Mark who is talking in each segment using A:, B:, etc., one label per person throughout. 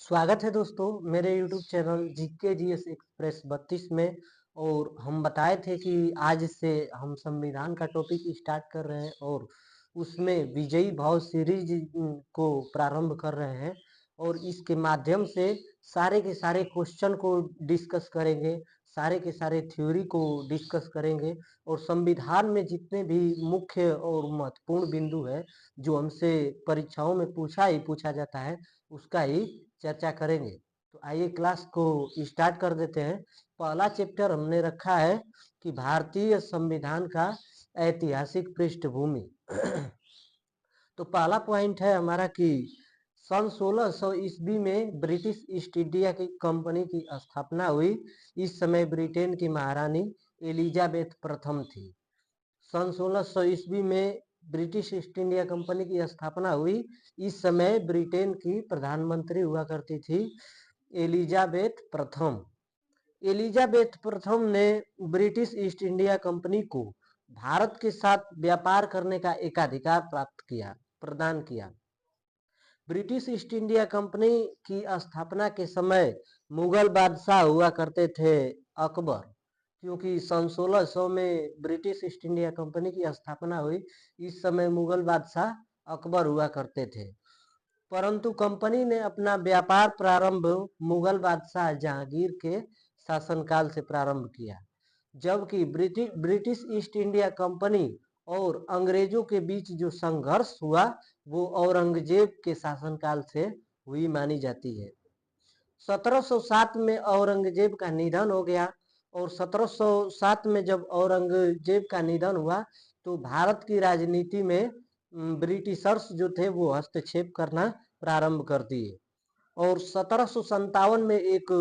A: स्वागत है दोस्तों मेरे YouTube channel GK GS express 32 में। और हम बताए थे कि आज से हम संविधान का टॉपिक स्टार्ट कर रहे हैं और उसमें विजयी भाव सीरीज को प्रारंभ कर रहे हैं और इसके माध्यम से सारे के सारे क्वेश्चन को डिस्कस करेंगे, सारे के सारे थ्योरी को डिस्कस करेंगे और संविधान में जितने भी मुख्य और महत्वपूर्ण बिंदु है जो हमसे परीक्षाओं में पूछा जाता है उसका ही चर्चा करेंगे। तो आइए क्लास को स्टार्ट कर देते हैं। पहला चैप्टर हमने रखा है कि भारतीय संविधान का ऐतिहासिक पृष्ठभूमि। तो पहला पॉइंट है हमारा कि सन 1600 ईस्वी में ब्रिटिश ईस्ट इंडिया की कंपनी की स्थापना हुई। इस समय ब्रिटेन की महारानी एलिजाबेथ प्रथम थी। सन 1600 ईस्वी में ब्रिटिश ईस्ट इंडिया कंपनी की स्थापना हुई। इस समय ब्रिटेन की प्रधानमंत्री हुआ करती थी एलिजाबेथ प्रथम। एलिजाबेथ प्रथम ने ब्रिटिश ईस्ट इंडिया कंपनी को भारत के साथ व्यापार करने का एकाधिकार प्रदान किया। ब्रिटिश ईस्ट इंडिया कंपनी की स्थापना के समय मुगल बादशाह हुआ करते थे अकबर, क्योंकि सन 1600 में ब्रिटिश ईस्ट इंडिया कंपनी की स्थापना हुई। इस समय मुगल बादशाह अकबर हुआ करते थे, परंतु कंपनी ने अपना व्यापार प्रारंभ मुगल बादशाह जहांगीर के शासनकाल से प्रारंभ किया, जबकि ब्रिटिश ईस्ट इंडिया कंपनी और अंग्रेजों के बीच जो संघर्ष हुआ वो औरंगजेब के शासनकाल से हुई मानी जाती है। 1707 में औरंगजेब का निधन हो गया और 1707 में जब औरंगजेब का निधन हुआ तो भारत की राजनीति में ब्रिटिशर्स जो थे वो हस्तक्षेप करना प्रारंभ कर दिए और 1757 में एक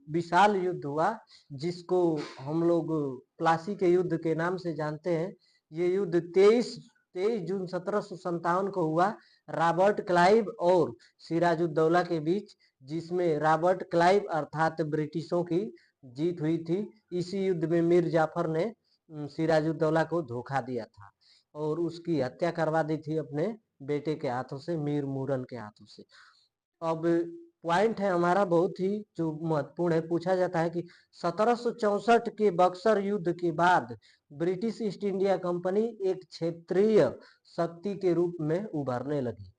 A: विशाल युद्ध हुआ जिसको हम लोग प्लासी के युद्ध के नाम से जानते हैं। ये युद्ध 23 जून 1757 को हुआ रॉबर्ट क्लाइव और सिराजुद्दौला के बीच, जिसमें रॉबर्ट क्लाइव अर्थात ब्रिटिशों की जीत हुई थी। इसी युद्ध में मीर जाफर ने सिराजुद्दौला को धोखा दिया था और उसकी हत्या करवा दी थी अपने बेटे के हाथों से, मीर मूरन के हाथों से। अब पॉइंट है हमारा बहुत ही जो महत्वपूर्ण है, पूछा जाता है कि 1764 के बक्सर युद्ध के बाद ब्रिटिश ईस्ट इंडिया कंपनी एक क्षेत्रीय शक्ति के रूप में उभरने लगी।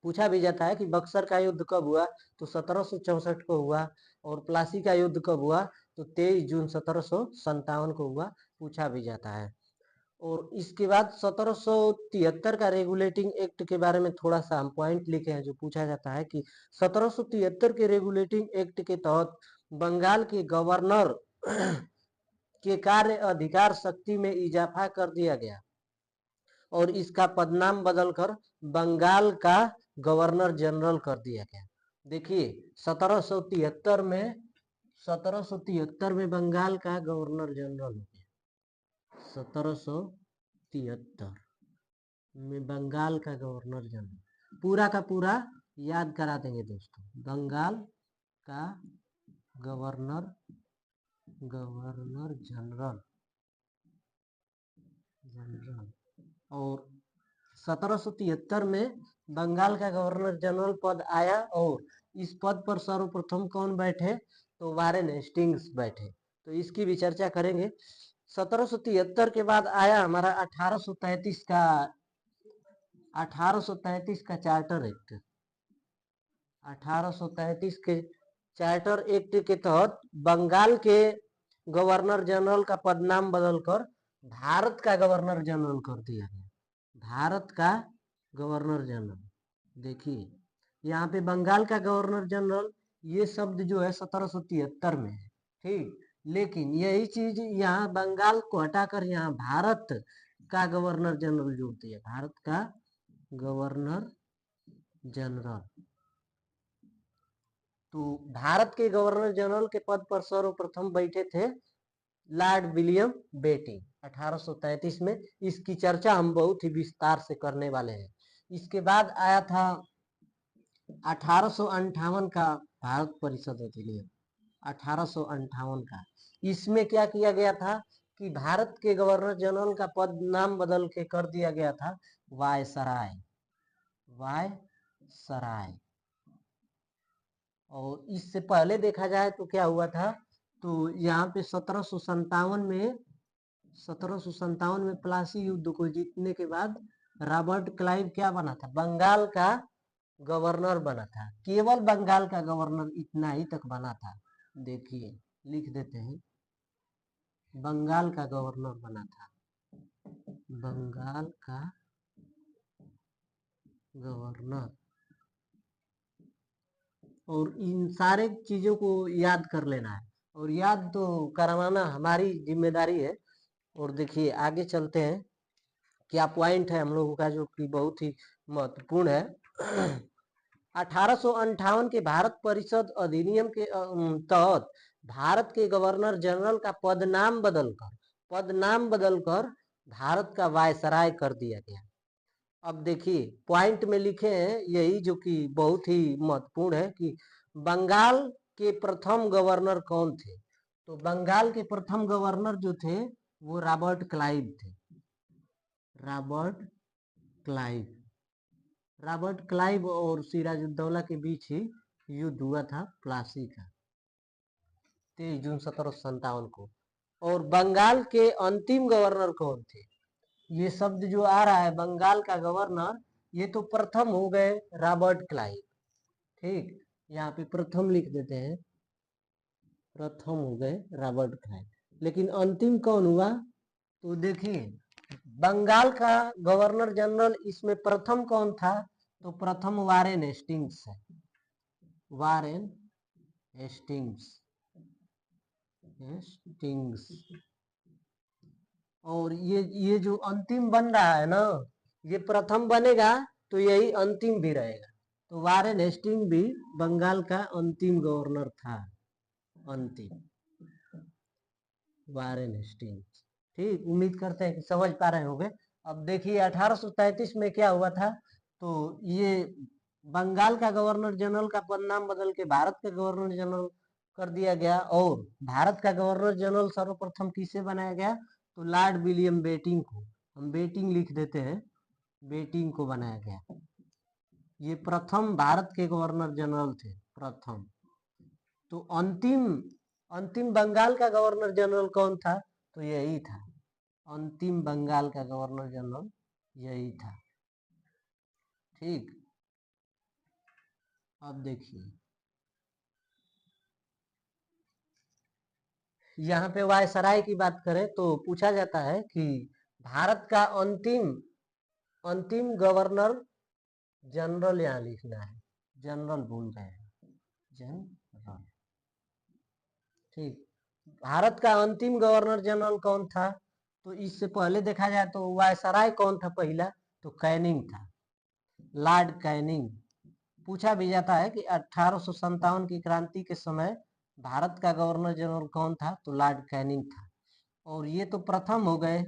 A: पूछा भी जाता है कि बक्सर का युद्ध कब हुआ, तो 1764 को हुआ और प्लासी का युद्ध कब हुआ, तो 23 जून 1757 को हुआ, पूछा भी जाता है। और इसके बाद 1773 का रेगुलेटिंग एक्ट के बारे में थोड़ा सा हम पॉइंट लिखे हैं जो पूछा जाता है कि 1773 के रेगुलेटिंग एक्ट के तहत बंगाल के गवर्नर के कार्य अधिकार शक्ति में इजाफा कर दिया गया और इसका पदनाम बदलकर बंगाल का गवर्नर जनरल कर दिया गया। देखिए 1773 में बंगाल का गवर्नर जनरल हो गया। 1773 में बंगाल का गवर्नर जनरल, पूरा का पूरा याद करा देंगे दोस्तों। बंगाल का गवर्नर जनरल और 1773 में बंगाल का गवर्नर जनरल पद आया और इस पद पर सर्वप्रथम कौन बैठे, तो वारेन हेस्टिंग्स बैठे। तो इसकी भी चर्चा करेंगे। 1773 के बाद आया हमारा 1833 का चार्टर एक्ट। 1833 के चार्टर एक्ट के तहत बंगाल के गवर्नर जनरल का पदनाम बदलकर भारत का गवर्नर जनरल कर दिया गया। भारत का गवर्नर जनरल, देखिए यहाँ पे बंगाल का गवर्नर जनरल ये शब्द जो है 1773 में है, ठीक, लेकिन यही चीज यहाँ बंगाल को हटाकर यहाँ भारत का गवर्नर जनरल जोड़ दिया। भारत का गवर्नर जनरल, तो भारत के गवर्नर जनरल के पद पर सर्वप्रथम बैठे थे लॉर्ड विलियम बेटिंग 1833 में। इसकी चर्चा हम बहुत ही विस्तार से करने वाले हैं। इसके बाद आया था 1858 का भारत परिषद अधिनियम 1858 का। इसमें क्या किया गया था कि भारत के गवर्नर जनरल का पद नाम बदल के कर दिया गया था वायसराय। और इससे पहले देखा जाए तो क्या हुआ था, तो यहाँ पे 1757 में प्लासी युद्ध को जीतने के बाद रॉबर्ट क्लाइव क्या बना था, बंगाल का गवर्नर बना था। केवल बंगाल का गवर्नर इतना ही तक बना था। देखिए लिख देते हैं, बंगाल का गवर्नर बना था, बंगाल का गवर्नर। और इन सारे चीजों को याद कर लेना है, और याद तो करवाना हमारी जिम्मेदारी है। और देखिए आगे चलते हैं, क्या पॉइंट है हम लोगों का जो कि बहुत ही महत्वपूर्ण है। 1858 के भारत परिषद अधिनियम के तहत भारत के गवर्नर जनरल का पद नाम बदलकर भारत का वायसराय कर दिया गया। अब देखिए पॉइंट में लिखे हैं यही जो कि बहुत ही महत्वपूर्ण है कि बंगाल के प्रथम गवर्नर कौन थे। तो बंगाल के प्रथम गवर्नर जो थे वो रॉबर्ट क्लाइव थे। रॉबर्ट क्लाइव और सिराजुद्दौला के बीच ही युद्ध हुआ था प्लासी का, 23 जून 1757 को। और बंगाल के अंतिम गवर्नर कौन थे, ये शब्द जो आ रहा है बंगाल का गवर्नर, ये तो प्रथम हो गए रॉबर्ट क्लाइव। ठीक, यहाँ पे प्रथम लिख देते हैं, प्रथम हो गए रॉबर्ट क्लाइव। लेकिन अंतिम कौन हुआ, तो देखिए बंगाल का गवर्नर जनरल इसमें प्रथम कौन था, तो प्रथम वारेन हेस्टिंग्स है, वारेन हेस्टिंग्स। और ये जो अंतिम बन रहा है ना, ये प्रथम बनेगा तो यही अंतिम भी रहेगा। तो वारेन हेस्टिंग भी बंगाल का अंतिम गवर्नर था, अंतिम वारेन हेस्टिंग्स। ठीक, उम्मीद करते हैं कि समझ पा रहे होंगे। अब देखिए 1833 में क्या हुआ था, तो ये बंगाल का गवर्नर जनरल का पद नाम बदल के भारत का गवर्नर जनरल कर दिया गया। और भारत का गवर्नर जनरल सर्वप्रथम किसे बनाया गया, तो लॉर्ड विलियम बेटिंग को, हम बेटिंग लिख देते हैं, बेटिंग को बनाया गया। ये प्रथम भारत के गवर्नर जनरल थे, प्रथम। तो अंतिम बंगाल का गवर्नर जनरल कौन था, तो यही था, अंतिम बंगाल का गवर्नर जनरल यही था। ठीक, अब देखिए यहाँ पे वायसराय की बात करें तो पूछा जाता है कि भारत का अंतिम गवर्नर जनरल, यहाँ लिखना है, जनरल भूल गए हैं, जनरल। ठीक, भारत का अंतिम गवर्नर जनरल कौन था, तो इससे पहले देखा जाए तो वायसराय कौन था पहला, तो कैनिंग था, लॉर्ड कैनिंग। पूछा भी जाता है कि 1857 की क्रांति के समय भारत का गवर्नर जनरल कौन था, तो लॉर्ड कैनिंग था। और ये तो प्रथम हो गए,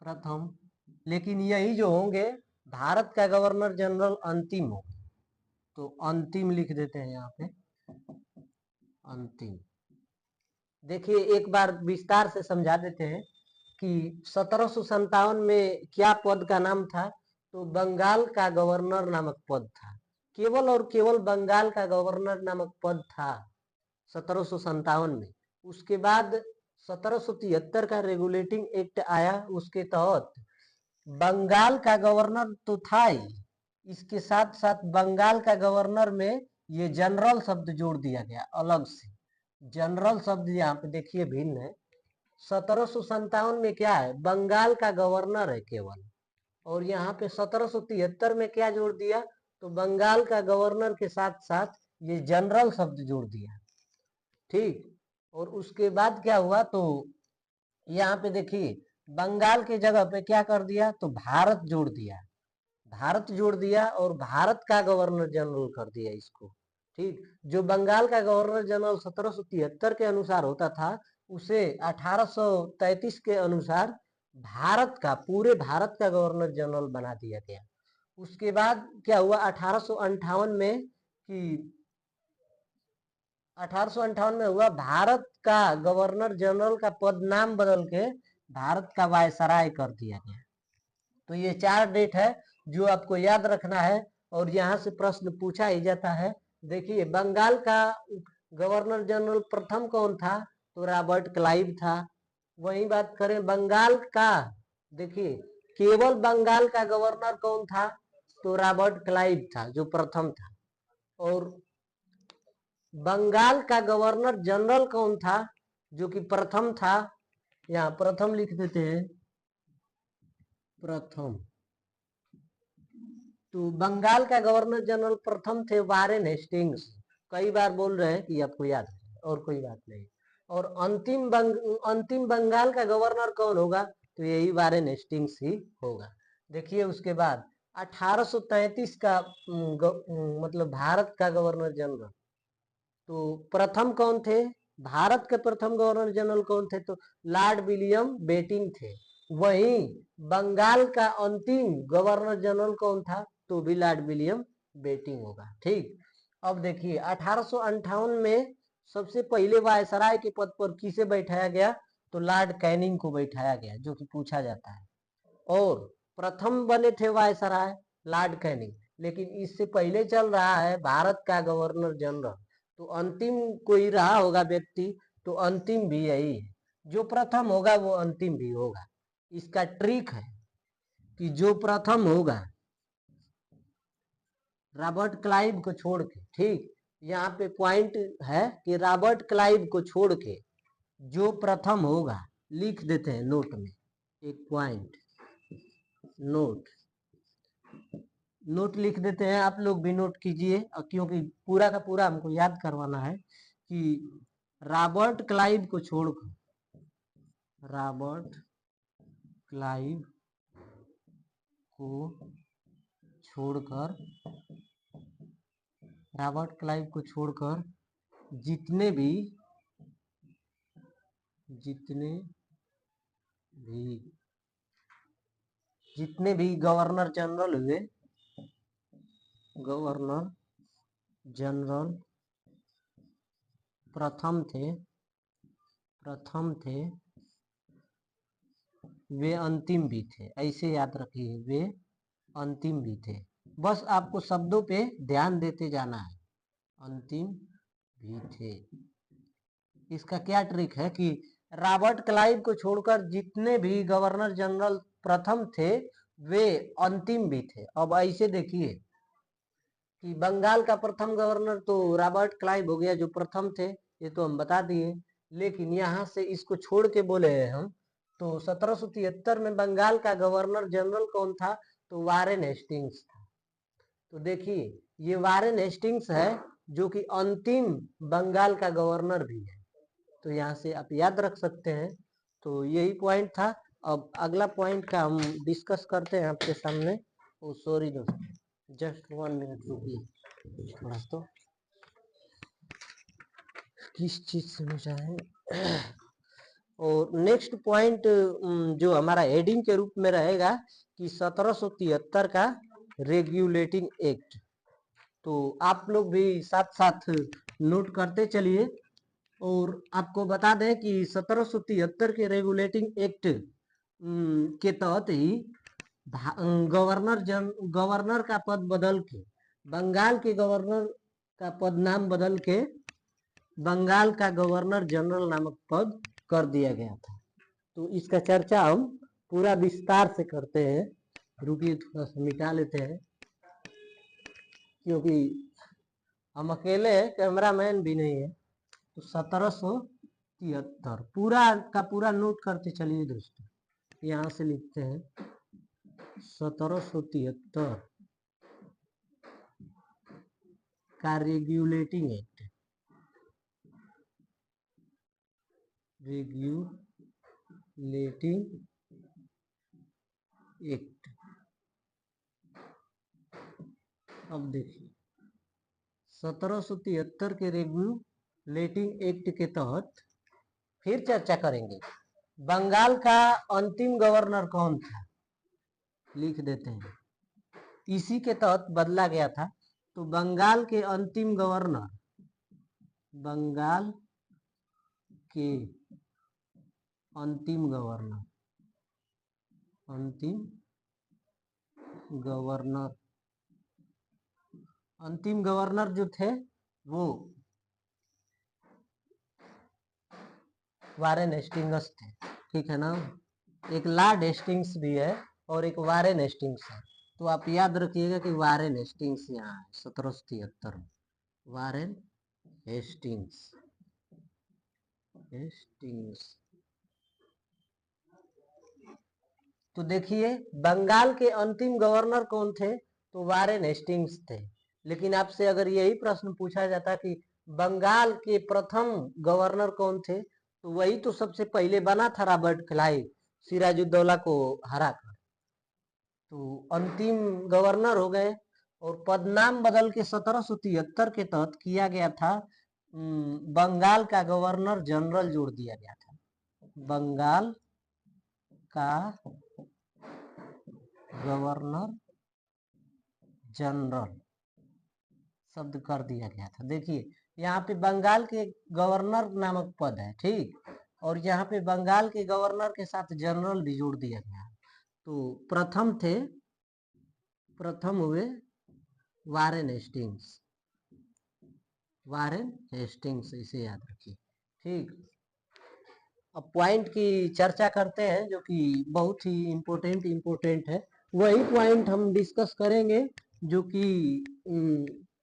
A: प्रथम। लेकिन यही जो होंगे भारत का गवर्नर जनरल अंतिम हो, तो अंतिम लिख देते हैं यहाँ पे, अंतिम। देखिए एक बार विस्तार से समझा देते हैं कि 1757 में क्या पद का नाम था, तो बंगाल का गवर्नर नामक पद था, केवल और केवल बंगाल का गवर्नर नामक पद था 1757 में। उसके बाद 1773 का रेगुलेटिंग एक्ट आया, उसके तहत बंगाल का गवर्नर तो था ही, इसके साथ साथ बंगाल का गवर्नर में ये जनरल शब्द जोड़ दिया गया अलग से। जनरल शब्द यहाँ पे देखिए भिन्न है। 1757 में क्या है, बंगाल का गवर्नर है केवल, और यहाँ पे 1773 में क्या जोड़ दिया, तो बंगाल का गवर्नर के साथ साथ ये जनरल शब्द जोड़ दिया। ठीक, और उसके बाद क्या हुआ, तो यहाँ पे देखिए बंगाल के जगह पे क्या कर दिया, तो भारत जोड़ दिया, भारत जोड़ दिया और भारत का गवर्नर जनरल कर दिया इसको। ठीक, जो बंगाल का गवर्नर जनरल 1773 के अनुसार होता था, उसे 1833 के अनुसार भारत का, पूरे भारत का गवर्नर जनरल बना दिया गया। उसके बाद क्या हुआ 1858 में, कि 1858 में हुआ भारत का गवर्नर जनरल का पद नाम बदल के भारत का वायसराय कर दिया गया। तो ये 4 डेट है जो आपको याद रखना है, और यहाँ से प्रश्न पूछा ही जाता है देखिए बंगाल का गवर्नर जनरल प्रथम कौन था, तो रॉबर्ट क्लाइव था। वही बात करें बंगाल का, देखिए केवल बंगाल का गवर्नर कौन था, तो रॉबर्ट क्लाइव था जो प्रथम था। और बंगाल का गवर्नर जनरल कौन था, जो कि प्रथम था, यहाँ प्रथम लिख देते हैं, प्रथम। तो बंगाल का गवर्नर जनरल प्रथम थे वारेन हेस्टिंग्स। कई बार बोल रहे हैं कि आपको याद है, और कोई बात नहीं। और अंतिम बंगाल का गवर्नर कौन होगा, तो यही वारेन हेस्टिंग्स ही होगा। देखिए उसके बाद 1833 का मतलब भारत का गवर्नर जनरल, तो प्रथम कौन थे, भारत के प्रथम गवर्नर जनरल कौन थे, तो लॉर्ड विलियम बेटिंग थे। वहीं बंगाल का अंतिम गवर्नर जनरल कौन था, तो भी लॉर्ड विलियम बेटिंग होगा। ठीक, अब देखिए 1858 में सबसे पहले वायसराय के पद पर किसे बैठाया गया, तो लॉर्ड कैनिंग को बैठाया गया, जो कि पूछा जाता है। और प्रथम बने थे वायसराय लॉर्ड कैनिंग, लेकिन इससे पहले चल रहा है भारत का गवर्नर जनरल, तो अंतिम कोई रहा होगा व्यक्ति, तो अंतिम भी यही है। जो प्रथम होगा वो अंतिम भी होगा। इसका ट्रिक है कि जो प्रथम होगा रॉबर्ट क्लाइव को छोड़ के, ठीक, यहाँ पे पॉइंट है कि रॉबर्ट क्लाइव को छोड़ के जो प्रथम होगा, लिख देते हैं नोट में एक पॉइंट, नोट लिख देते हैं, आप लोग भी नोट कीजिए, क्योंकि पूरा का पूरा हमको याद करवाना है कि रॉबर्ट क्लाइव को छोड़कर, रॉबर्ट क्लाइव को छोड़कर, रॉबर्ट क्लाइव को छोड़कर जितने भी गवर्नर जनरल हुए, गवर्नर जनरल प्रथम थे वे अंतिम भी थे। ऐसे याद रखिए, वे अंतिम भी थे। बस आपको शब्दों पे ध्यान देते जाना है, अंतिम भी थे। इसका क्या ट्रिक है कि रॉबर्ट क्लाइव को छोड़कर जितने भी गवर्नर जनरल प्रथम थे वे अंतिम भी थे। अब ऐसे देखिए कि बंगाल का प्रथम गवर्नर तो रॉबर्ट क्लाइव हो गया जो प्रथम थे, ये तो हम बता दिए। लेकिन यहाँ से इसको छोड़ के बोले हैं हम, तो 1773 में बंगाल का गवर्नर जनरल कौन था, तो वारेन हेस्टिंग्स था। तो देखिए ये वारेन हेस्टिंग्स है जो कि अंतिम बंगाल का गवर्नर भी है, तो यहाँ से आप याद रख सकते हैं। तो यही पॉइंट था। अब अगला पॉइंट का हम डिस्कस करते हैं आपके सामने। ओ सॉरी दोस्तों, जस्ट 1 मिनट रुकिए थोड़ा, तो किस चीज से मुझे है। और नेक्स्ट पॉइंट जो हमारा हेडिंग के रूप में रहेगा कि 1773 का रेगुलेटिंग एक्ट। तो आप लोग भी साथ साथ नोट करते चलिए। और आपको बता दें कि 1773 के रेगुलेटिंग एक्ट के तहत ही गवर्नर का पद बदल के, बंगाल के गवर्नर का पद नाम बदल के बंगाल का गवर्नर जनरल नामक पद कर दिया गया था। तो इसका चर्चा हम पूरा विस्तार से करते हैं। रुकिए थोड़ा सा मिटा लेते हैं, क्योंकि हम अकेले हैं, कैमरामैन भी नहीं है। तो 1773 पूरा का पूरा नोट करते चलिए दोस्तों। यहाँ से लिखते हैं 1773 का रेगुलेटिंग एक्ट, रेगुलेटिंग एक्ट। अब देखिए 1773 के रेगुलेटिंग एक्ट के तहत फिर चर्चा करेंगे। बंगाल का अंतिम गवर्नर कौन था, लिख देते हैं, इसी के तहत बदला गया था। तो बंगाल के अंतिम गवर्नर, बंगाल के अंतिम गवर्नर, अंतिम गवर्नर जो थे वो वारेन हेस्टिंग्स थे, ठीक है ना। एक लॉर्ड हेस्टिंग्स भी है और एक वारेन हेस्टिंग्स है। तो आप याद रखिएगा कि वारेन हेस्टिंग्स यहाँ है 1773 में। Warren Hastings, Hastings. तो देखिए बंगाल के अंतिम गवर्नर कौन थे, तो वारेन हेस्टिंग्स थे। लेकिन आपसे अगर यही प्रश्न पूछा जाता कि बंगाल के प्रथम गवर्नर कौन थे, तो वही तो सबसे पहले बना था रॉबर्ट क्लाइव, सिराजुद्दौला को हरा कर। तो अंतिम गवर्नर हो गए और पदनाम बदल के 1773 के तहत किया गया था, बंगाल का गवर्नर जनरल जोड़ दिया गया था। बंगाल का गवर्नर जनरल शब्द कर दिया गया था। देखिए यहाँ पे बंगाल के गवर्नर नामक पद है, ठीक, और यहाँ पे बंगाल के गवर्नर के साथ जनरल भी जोड़ दिया गया। तो प्रथम हुए वारेन हेस्टिंग्स, वारेन हेस्टिंग्स, इसे याद रखिए, ठीक। अब पॉइंट की चर्चा करते हैं जो कि बहुत ही इम्पोर्टेंट है। वही पॉइंट हम डिस्कस करेंगे जो कि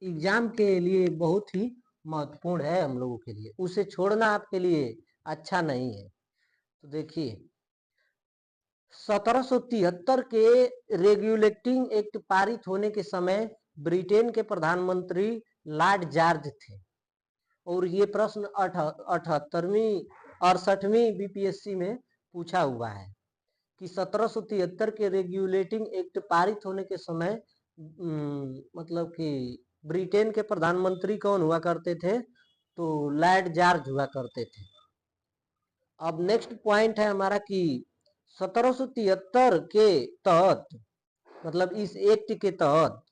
A: एग्जाम के लिए बहुत ही महत्वपूर्ण है हम लोगों के लिए, उसे छोड़ना आपके लिए अच्छा नहीं है। तो देखिए 1773 के रेगुलेटिंग एक्ट पारित होने के समय ब्रिटेन के प्रधानमंत्री लॉर्ड जॉर्ज थे। और ये प्रश्न 68वीं बीपीएससी में पूछा हुआ है कि 1773 के रेगुलेटिंग एक्ट पारित होने के समय मतलब कि ब्रिटेन के प्रधानमंत्री कौन हुआ करते थे, तो लॉर्ड जॉर्ज हुआ करते थे। अब नेक्स्ट पॉइंट है हमारा कि 1773 के तहत, मतलब इस एक्ट के तहत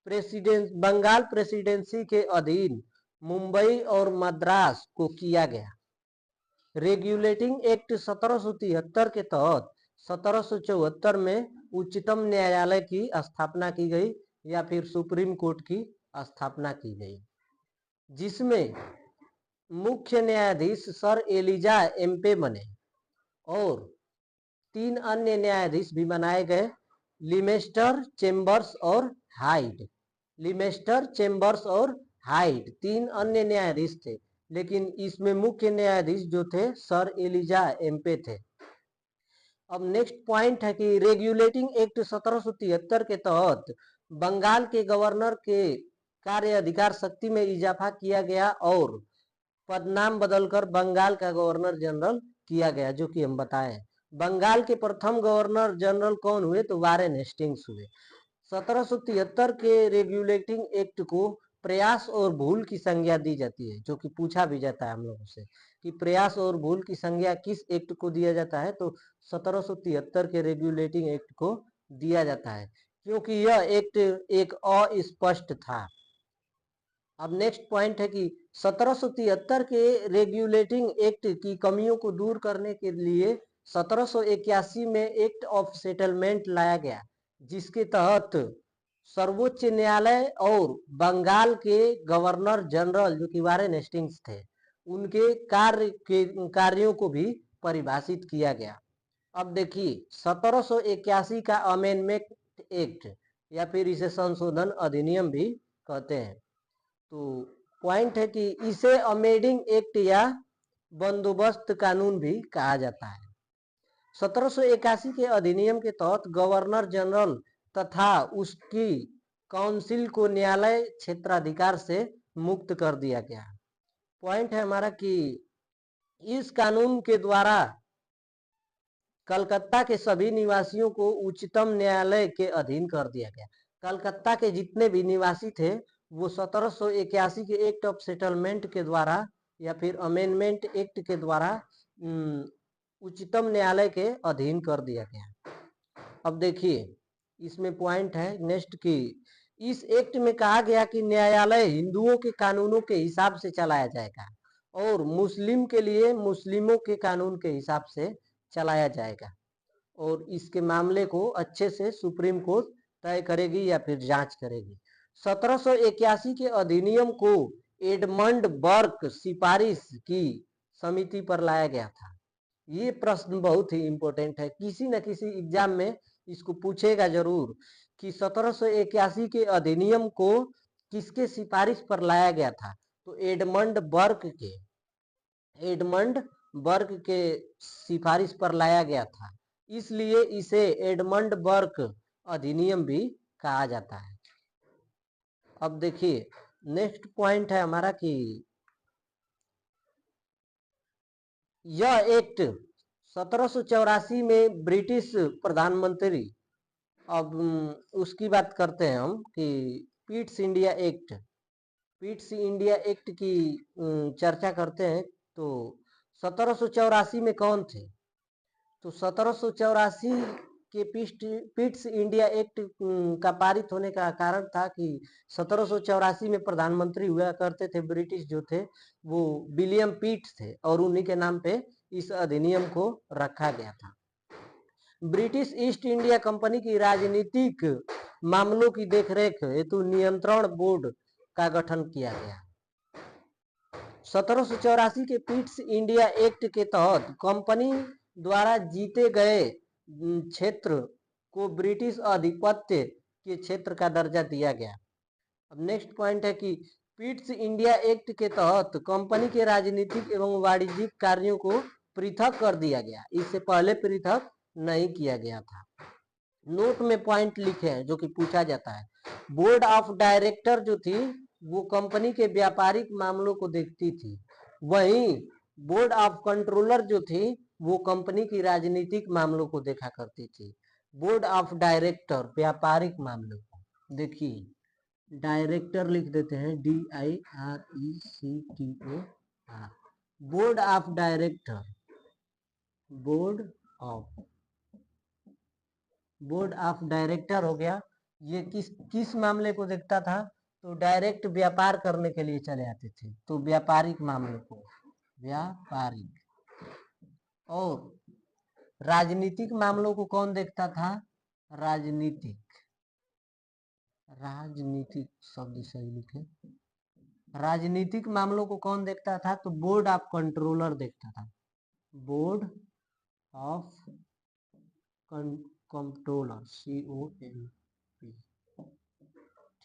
A: बंगाल प्रेसिडेंसी के अधीन मुंबई और मद्रास को किया गया। रेगुलेटिंग एक्ट 1773 के तहत 1774 में उच्चतम न्यायालय की स्थापना की गई या फिर सुप्रीम कोर्ट की स्थापना की गई, जिसमें मुख्य न्यायाधीश सर एलिजा एम्पे बने और 3 अन्य न्यायाधीश भी बनाए गए, लिमेस्टर, चेम्बर्स और हाइड। लिमेस्टर, चेम्बर्स और हाइड 3 अन्य न्यायाधीश थे, लेकिन इसमें मुख्य न्यायाधीश जो थे सर एलिजा एम्पे थे। अब नेक्स्ट पॉइंट है कि रेगुलेटिंग एक्ट 1773 के तहत बंगाल के गवर्नर के कार्य अधिकार शक्ति में इजाफा किया गया और पदनाम बदलकर बंगाल का गवर्नर जनरल किया गया, जो कि हम बताए। बंगाल के प्रथम गवर्नर जनरल कौन हुए, तो वारेन हेस्टिंग्स हुए। 1773 के रेगुलेटिंग एक्ट को प्रयास और भूल की संज्ञा दी जाती है, जो कि पूछा भी जाता है हम लोगों से कि प्रयास और भूल की संज्ञा किस एक्ट को दिया जाता है, तो 1773 के रेगुलेटिंग एक्ट को दिया जाता है, क्योंकि यह एक्ट एक अस्पष्ट था। अब नेक्स्ट पॉइंट है कि 1773 के रेगुलेटिंग एक्ट की कमियों को दूर करने के लिए 1781 में एक्ट ऑफ सेटलमेंट लाया गया, जिसके तहत सर्वोच्च न्यायालय और बंगाल के गवर्नर जनरल जो कि वारेन हेस्टिंग्स थे, उनके कार्यों को भी परिभाषित किया गया। अब देखिए 1781 का अमेंडमेंट एक्ट या फिर इसे संशोधन अधिनियम भी कहते हैं। तो पॉइंट है कि इसे अमेंडिंग एक्ट या बंदोबस्त कानून भी कहा जाता है। 1781 के अधिनियम के तहत गवर्नर जनरल तथा उसकी काउंसिल को न्यायालय क्षेत्राधिकार से मुक्त कर दिया गया। पॉइंट है हमारा कि इस कानून के द्वारा कलकत्ता के सभी निवासियों को उच्चतम न्यायालय के अधीन कर दिया गया। कलकत्ता के जितने भी निवासी थे वो 1781 के एक्ट ऑफ सेटलमेंट के द्वारा या फिर अमेंडमेंट एक्ट के द्वारा उच्चतम न्यायालय के अधीन कर दिया गया। अब देखिए इसमें पॉइंट है नेक्स्ट की, इस एक्ट में कहा गया कि न्यायालय हिंदुओं के कानूनों के हिसाब से चलाया जाएगा और मुस्लिम के लिए मुस्लिमों के कानून के हिसाब से चलाया जाएगा और इसके मामले को अच्छे से सुप्रीम कोर्ट तय करेगी या फिर जांच करेगी। 1781 के अधिनियम को एडमंड बर्क सिफारिश की समिति पर लाया गया था? ये प्रश्न बहुत ही इंपॉर्टेंट है, किसी न किसी एग्जाम में इसको पूछेगा जरूर कि 1781 के अधिनियम को किसके सिफारिश पर लाया गया था? तो एडमंड बर्क के सिफारिश पर लाया गया था, इसलिए इसे एडमंड बर्क अधिनियम भी कहा जाता है। अब देखिए नेक्स्ट पॉइंट है हमारा कि यह एक्ट 1784 में ब्रिटिश प्रधानमंत्री, अब उसकी बात करते हैं हम कि पिट्स इंडिया एक्ट की चर्चा करते हैं। तो 1784 में कौन थे? तो 1784 के पिट्स इंडिया एक्ट का पारित होने का कारण था कि 1784 में प्रधानमंत्री हुआ करते थे ब्रिटिश जो थे वो विलियम पिट थे, और उन्हीं के नाम पे इस अधिनियम को रखा गया था। ब्रिटिश ईस्ट इंडिया कंपनी की राजनीतिक मामलों की देखरेख हेतु नियंत्रण बोर्ड का गठन किया गया। 1784 के पिट्स इंडिया एक्ट के तहत कंपनी द्वारा जीते गए क्षेत्र को ब्रिटिश आधिपत्य के क्षेत्र का दर्जा दिया गया। अब नेक्स्ट पॉइंट है कि पिट्स इंडिया एक्ट के तहत कंपनी के राजनीतिक एवं वाणिज्यिक कार्यों को पृथक कर दिया गया, इससे पहले पृथक नहीं किया गया था। नोट में पॉइंट लिखे हैं जो कि पूछा जाता है। बोर्ड ऑफ डायरेक्टर जो थी वो कंपनी के व्यापारिक मामलों को देखती थी, वहीं बोर्ड ऑफ कंट्रोलर जो थी वो कंपनी की राजनीतिक मामलों को देखा करती थी। बोर्ड ऑफ डायरेक्टर व्यापारिक मामलों को, देखिए डायरेक्टर लिख देते हैं DIRECTOR। Board of director, board of director हो गया, ये किस मामले को देखता था? तो डायरेक्ट व्यापार करने के लिए चले आते थे, तो व्यापारिक मामलों को, व्यापारिक। और राजनीतिक मामलों को कौन देखता था? राजनीतिक शब्द सही लिखे। राजनीतिक मामलों को कौन देखता था? तो बोर्ड ऑफ कंट्रोलर देखता था, बोर्ड ऑफ कंट्रोलर, CONP,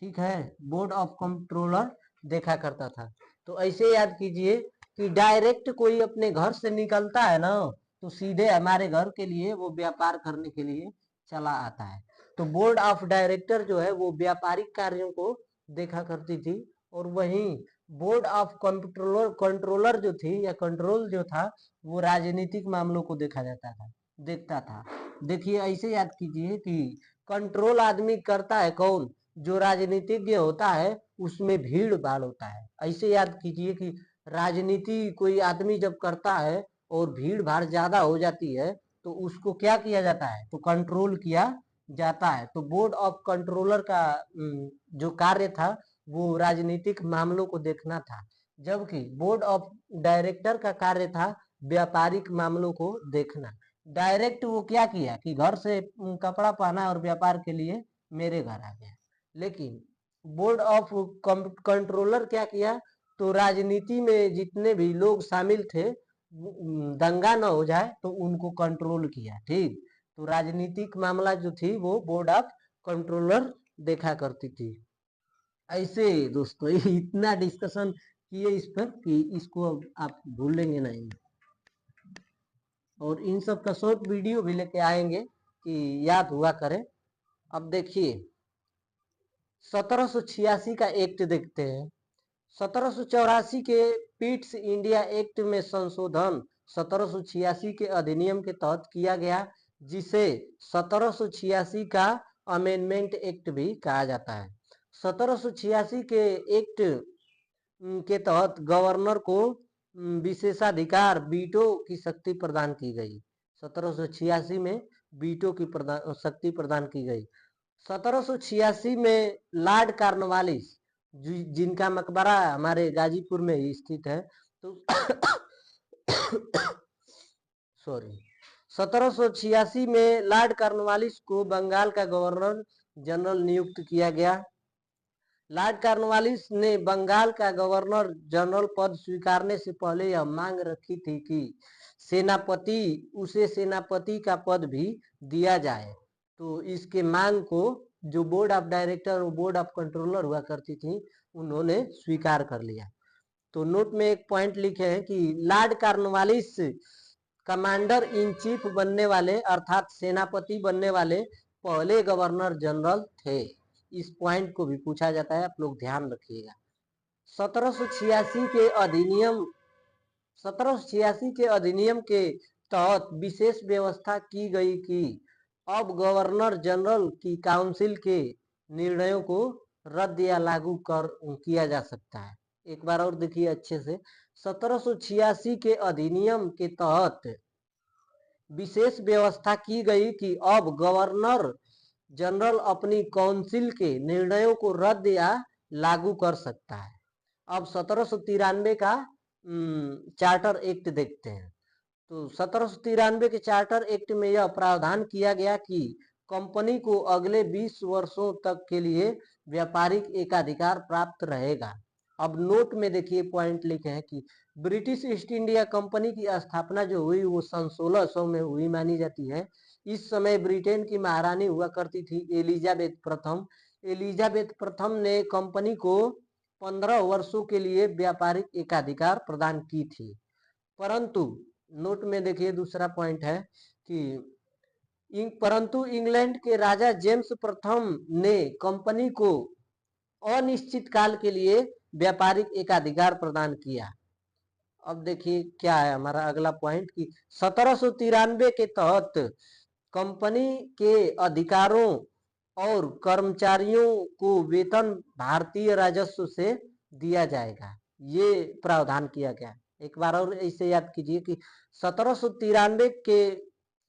A: ठीक है, बोर्ड ऑफ कंट्रोलर देखा करता था। तो ऐसे याद कीजिए कि डायरेक्ट कोई अपने घर से निकलता है ना तो सीधे हमारे घर के लिए वो व्यापार करने के लिए चला आता है। तो बोर्ड ऑफ डायरेक्टर जो है वो व्यापारिक कार्यों को देखा करती थी, और वहीं बोर्ड ऑफ कंट्रोलर जो थी या कंट्रोल जो था वो राजनीतिक मामलों को देखता था। देखिए ऐसे याद कीजिए कि कंट्रोल आदमी करता है कौन? जो राजनीतिज्ञ होता है उसमें भीड़ भाड़ होता है। ऐसे याद कीजिए कि राजनीति कोई आदमी जब करता है और भीड़ भाड़ ज्यादा हो जाती है तो उसको क्या किया जाता है? तो कंट्रोल किया जाता है। तो बोर्ड ऑफ कंट्रोलर का जो कार्य था वो राजनीतिक मामलों को देखना था, जबकि बोर्ड ऑफ डायरेक्टर का कार्य था व्यापारिक मामलों को देखना। डायरेक्ट वो क्या किया कि घर से कपड़ा पहना और व्यापार के लिए मेरे घर आ गया, लेकिन बोर्ड ऑफ कंट्रोलर क्या किया? तो राजनीति में जितने भी लोग शामिल थे दंगा न हो जाए तो उनको कंट्रोल किया। ठीक, तो राजनीतिक मामला जो थी वो बोर्ड ऑफ कंट्रोलर देखा करती थी। ऐसे दोस्तों इतना डिस्कशन किए इस पर कि इसको आप भूलेंगे नहीं, और इन सब का शॉर्ट वीडियो भी लेके आएंगे कि याद हुआ करें। अब देखिए 1786 का एक्ट देखते हैं। 1784 के पिट्स इंडिया एक्ट में संशोधन 1786 के अधिनियम के तहत किया गया, जिसे 1786 का अमेंडमेंट एक्ट भी कहा जाता है। 1786 के एक्ट के तहत गवर्नर को विशेषाधिकार वीटो की शक्ति प्रदान की गई। 1786 में वीटो की शक्ति प्रदान की गई। 1786 में लॉर्ड कॉर्नवालिस जिनका मकबरा हमारे गाजीपुर में ही स्थित है, तो 1786 में लॉर्ड कॉर्नवालिस को बंगाल का गवर्नर जनरल नियुक्त किया गया। लॉर्ड कॉर्नवालिस ने बंगाल का गवर्नर जनरल पद स्वीकारने से पहले यह मांग रखी थी कि उसे सेनापति का पद भी दिया जाए। तो इसके मांग को जो बोर्ड ऑफ डायरेक्टर और बोर्ड ऑफ कंट्रोलर हुआ करती थी उन्होंने स्वीकार कर लिया। तो नोट में एक पॉइंट लिखे हैं कि Lord Cornwallis commander in chief बनने वाले अर्थात सेनापति बनने वाले पहले गवर्नर जनरल थे। इस पॉइंट को भी पूछा जाता है, आप लोग ध्यान रखिएगा। 1786 के अधिनियम के तहत विशेष व्यवस्था की गई कि अब गवर्नर जनरल की काउंसिल के निर्णयों को रद्द या लागू किया जा सकता है। एक बार और देखिए अच्छे से, 1786 के अधिनियम के तहत विशेष व्यवस्था की गई कि अब गवर्नर जनरल अपनी काउंसिल के निर्णयों को रद्द या लागू कर सकता है। अब 1793 का चार्टर एक्ट देखते हैं। तो 1793 के चार्टर एक्ट में यह प्रावधान किया गया कि कंपनी को अगले 20 वर्षों तक के लिए व्यापारिक एकाधिकार प्राप्त रहेगा। अब नोट में देखिए पॉइंट लिखे हैं कि ब्रिटिश ईस्ट इंडिया कंपनी की स्थापना जो हुई वो सन 1600 में हुई मानी जाती है। इस समय ब्रिटेन की महारानी हुआ करती थी एलिजाबेथ प्रथम। एलिजाबेथ प्रथम ने कंपनी को 15 वर्षों के लिए व्यापारिक एकाधिकार प्रदान की थी। परंतु नोट में देखिए दूसरा पॉइंट है कि परंतु इंग्लैंड के राजा जेम्स प्रथम ने कंपनी को अनिश्चित काल के लिए व्यापारिक एकाधिकार प्रदान किया। अब देखिए क्या है हमारा अगला पॉइंट कि 1793 के तहत कंपनी के अधिकारों और कर्मचारियों को वेतन भारतीय राजस्व से दिया जाएगा। ये प्रावधान किया गया। एक बार और इसे याद कीजिए कि 1793 के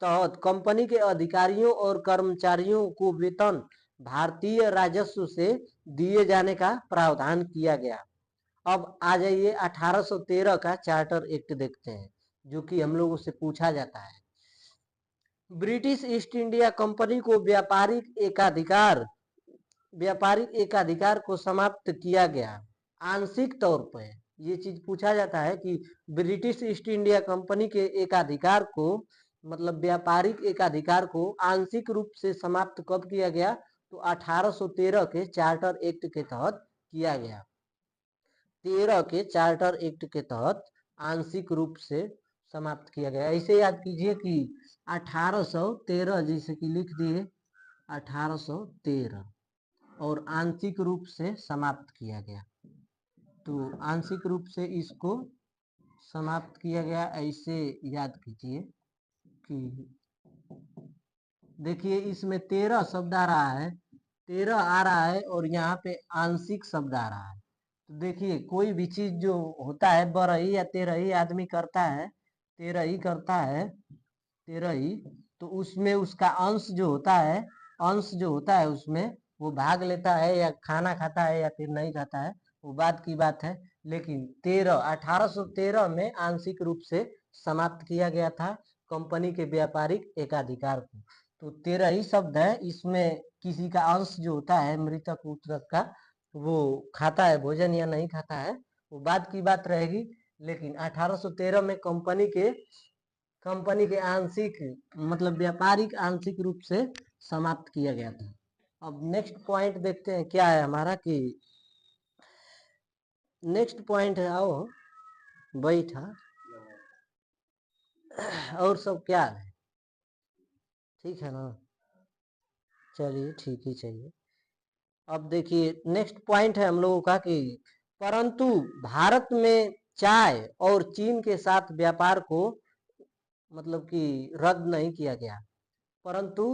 A: तहत कंपनी के अधिकारियों और कर्मचारियों को वेतन भारतीय राजस्व से दिए जाने का प्रावधान किया गया। अब आ जाइए 1813 का चार्टर एक्ट देखते हैं, जो कि हम लोगों से पूछा जाता है। ब्रिटिश ईस्ट इंडिया कंपनी को व्यापारिक एकाधिकार को समाप्त किया गया आंशिक तौर पर। ये चीज पूछा जाता है कि ब्रिटिश ईस्ट इंडिया कंपनी के एकाधिकार को मतलब व्यापारिक एकाधिकार को आंशिक रूप से समाप्त कब किया गया? तो 1813 के चार्टर एक्ट के तहत किया गया। 13 के चार्टर एक्ट के तहत आंशिक रूप से समाप्त किया गया। ऐसे याद कीजिए कि 1813 जैसे कि लिख दिए 1813 और आंशिक रूप से समाप्त किया गया। तो आंशिक रूप से इसको समाप्त किया गया, ऐसे याद कीजिए कि देखिए इसमें 13 शब्द आ रहा है, 13 आ रहा है और यहाँ पे आंशिक शब्द आ रहा है। तो देखिए कोई भी चीज जो होता है 12 या 13 आदमी करता है, 13 करता है, 13, तो उसमें उसका अंश जो होता है उसमें वो भाग लेता है या खाना खाता है या फिर नहीं खाता है, वो बात की बात है। लेकिन 1813 में आंशिक रूप से समाप्त किया गया था कंपनी के व्यापारिक एकाधिकार को। तो 13 ही शब्द है, इसमें किसी का अंश जो होता है मृतक उतरक का वो खाता है भोजन या नहीं खाता है, वो बात की बात रहेगी। लेकिन 1813 में कंपनी के आंशिक मतलब व्यापारिक आंशिक रूप से समाप्त किया गया था। अब नेक्स्ट पॉइंट देखते हैं क्या है हमारा कि नेक्स्ट पॉइंट है, आओ बैठा और सब क्या है, ठीक है ना? चलिए ठीक ही चाहिए। अब देखिए नेक्स्ट पॉइंट है हम लोगों का कि परंतु भारत में चाय और चीन के साथ व्यापार को मतलब कि रद्द नहीं किया गया, परंतु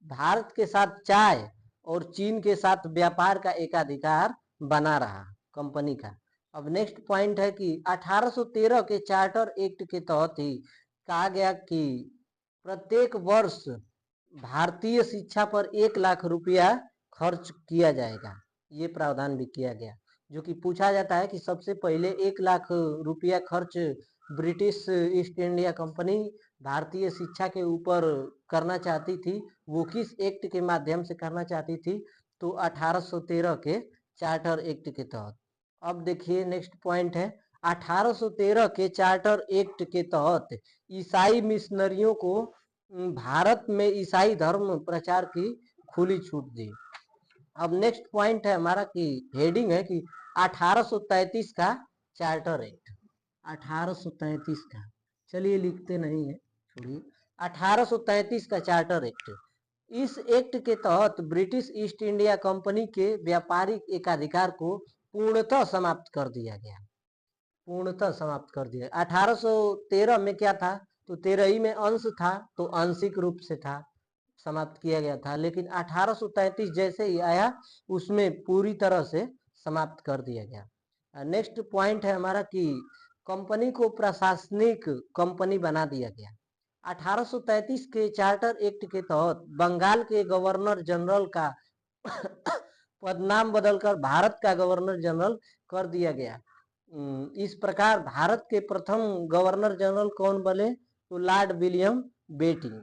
A: भारत के साथ चाय और चीन के साथ व्यापार का एकाधिकार बना रहा कंपनी का। अब नेक्स्ट पॉइंट है कि 1813 के चार्टर एक्ट के तहत ही कहा गया कि प्रत्येक वर्ष भारतीय शिक्षा पर 1 लाख रुपया खर्च किया जाएगा। ये प्रावधान भी किया गया, जो कि पूछा जाता है कि सबसे पहले 1 लाख रुपया खर्च ब्रिटिश ईस्ट इंडिया कंपनी भारतीय शिक्षा के ऊपर करना चाहती थी, वो किस एक्ट के माध्यम से करना चाहती थी? तो 1813 के चार्टर एक्ट के तहत। अब देखिए नेक्स्ट पॉइंट है 1813 के चार्टर एक्ट के तहत ईसाई मिशनरियों को भारत में ईसाई धर्म प्रचार की खुली छूट दी। अब नेक्स्ट पॉइंट है हमारा कि हेडिंग है कि 1833 का चार्टर एक्ट। 1833 का, चलिए लिखते नहीं है, छोड़िए। 1833 का चार्टर एक्ट, इस एक्ट के तहत ब्रिटिश ईस्ट इंडिया कंपनी के व्यापारिक एकाधिकार को पूर्णतः समाप्त कर दिया गया। पूर्णतः समाप्त कर दिया। 1813 में क्या था, तो 13 में अंश था, तो आंशिक रूप से था, समाप्त किया गया था। लेकिन 1833 जैसे ही आया उसमें पूरी तरह से समाप्त कर दिया गया। नेक्स्ट पॉइंट है हमारा कि कंपनी को प्रशासनिक कंपनी बना दिया गया। 1833 के चार्टर एक्ट के तहत बंगाल के गवर्नर जनरल का पदनाम बदलकर भारत का गवर्नर जनरल कर दिया गया। इस प्रकार भारत के प्रथम गवर्नर जनरल कौन बने, तो लॉर्ड विलियम बेटिंग।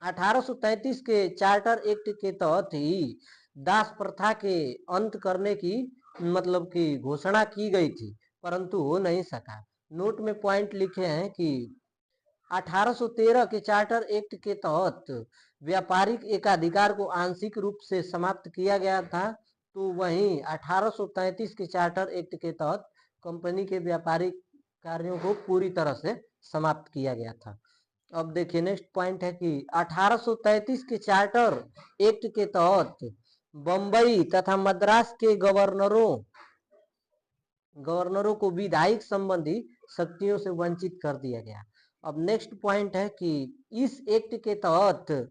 A: 1833 के चार्टर एक्ट के तहत ही दास प्रथा के अंत करने की मतलब की घोषणा की गई थी, परंतु हो नहीं सका। नोट में पॉइंट लिखे हैं कि 1813 के चार्टर एक्ट के तहत व्यापारिक एकाधिकार को आंशिक रूप से समाप्त किया गया था, तो वहीं 1833 के चार्टर एक्ट के तहत कंपनी के व्यापारिक कार्यों को पूरी तरह से समाप्त किया गया था। अब देखिए नेक्स्ट पॉइंट है कि 1833 के चार्टर एक्ट के तहत बंबई तथा मद्रास के गवर्नरों को विधायिक संबंधी शक्तियों से वंचित कर दिया गया। अब नेक्स्ट पॉइंट है कि इस एक्ट के तहत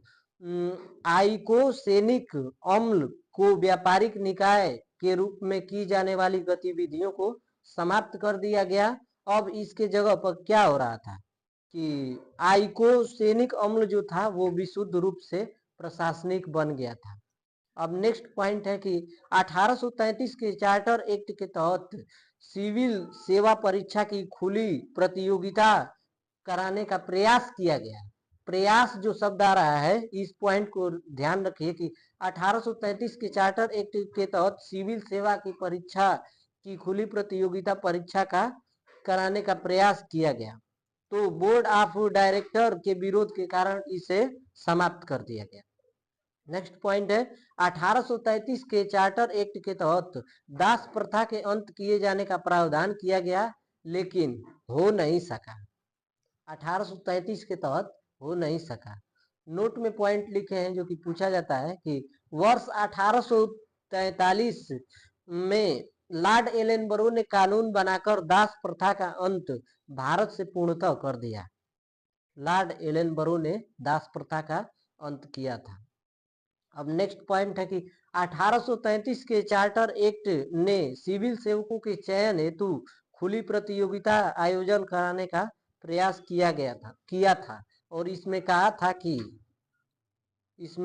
A: आइकोसेनिक अम्ल को व्यापारिक निकाय के रूप में की जाने वाली गतिविधियों को समाप्त कर दिया गया। अब इसके जगह पर क्या हो रहा था कि आइकोसेनिक अम्ल जो था वो विशुद्ध रूप से प्रशासनिक बन गया था। अब नेक्स्ट पॉइंट है कि 1833 के चार्टर एक्ट के तहत सिविल सेवा परीक्षा की खुली प्रतियोगिता कराने का प्रयास किया गया। प्रयास जो शब्द आ रहा है, इस पॉइंट को ध्यान रखिए कि 1833 के चार्टर एक्ट के तहत सिविल सेवा की परीक्षा की खुली प्रतियोगिता परीक्षा का कराने का प्रयास किया गया, तो बोर्ड ऑफ डायरेक्टर के विरोध के कारण इसे समाप्त कर दिया गया। नेक्स्ट पॉइंट है 1833 के चार्टर एक्ट के तहत दास प्रथा के अंत किए जाने का प्रावधान किया गया, लेकिन हो नहीं सका। 1833 के तहत हो नहीं सका। नोट में पॉइंट लिखे हैं जो कि पूछा जाता है कि वर्ष 1843 में लॉर्ड एलेनबरो ने कानून बनाकर दास प्रथा का अंत भारत से पूर्णतः कर दिया। लॉर्ड एलेनबरो ने दास प्रथा का अंत किया था। अब नेक्स्ट पॉइंट है कि 1833 के चार्टर एक्ट ने सिविल सेवकों के चयन हेतु खुली प्रतियोगिता आयोजन कराने का प्रयास किया था और इसमें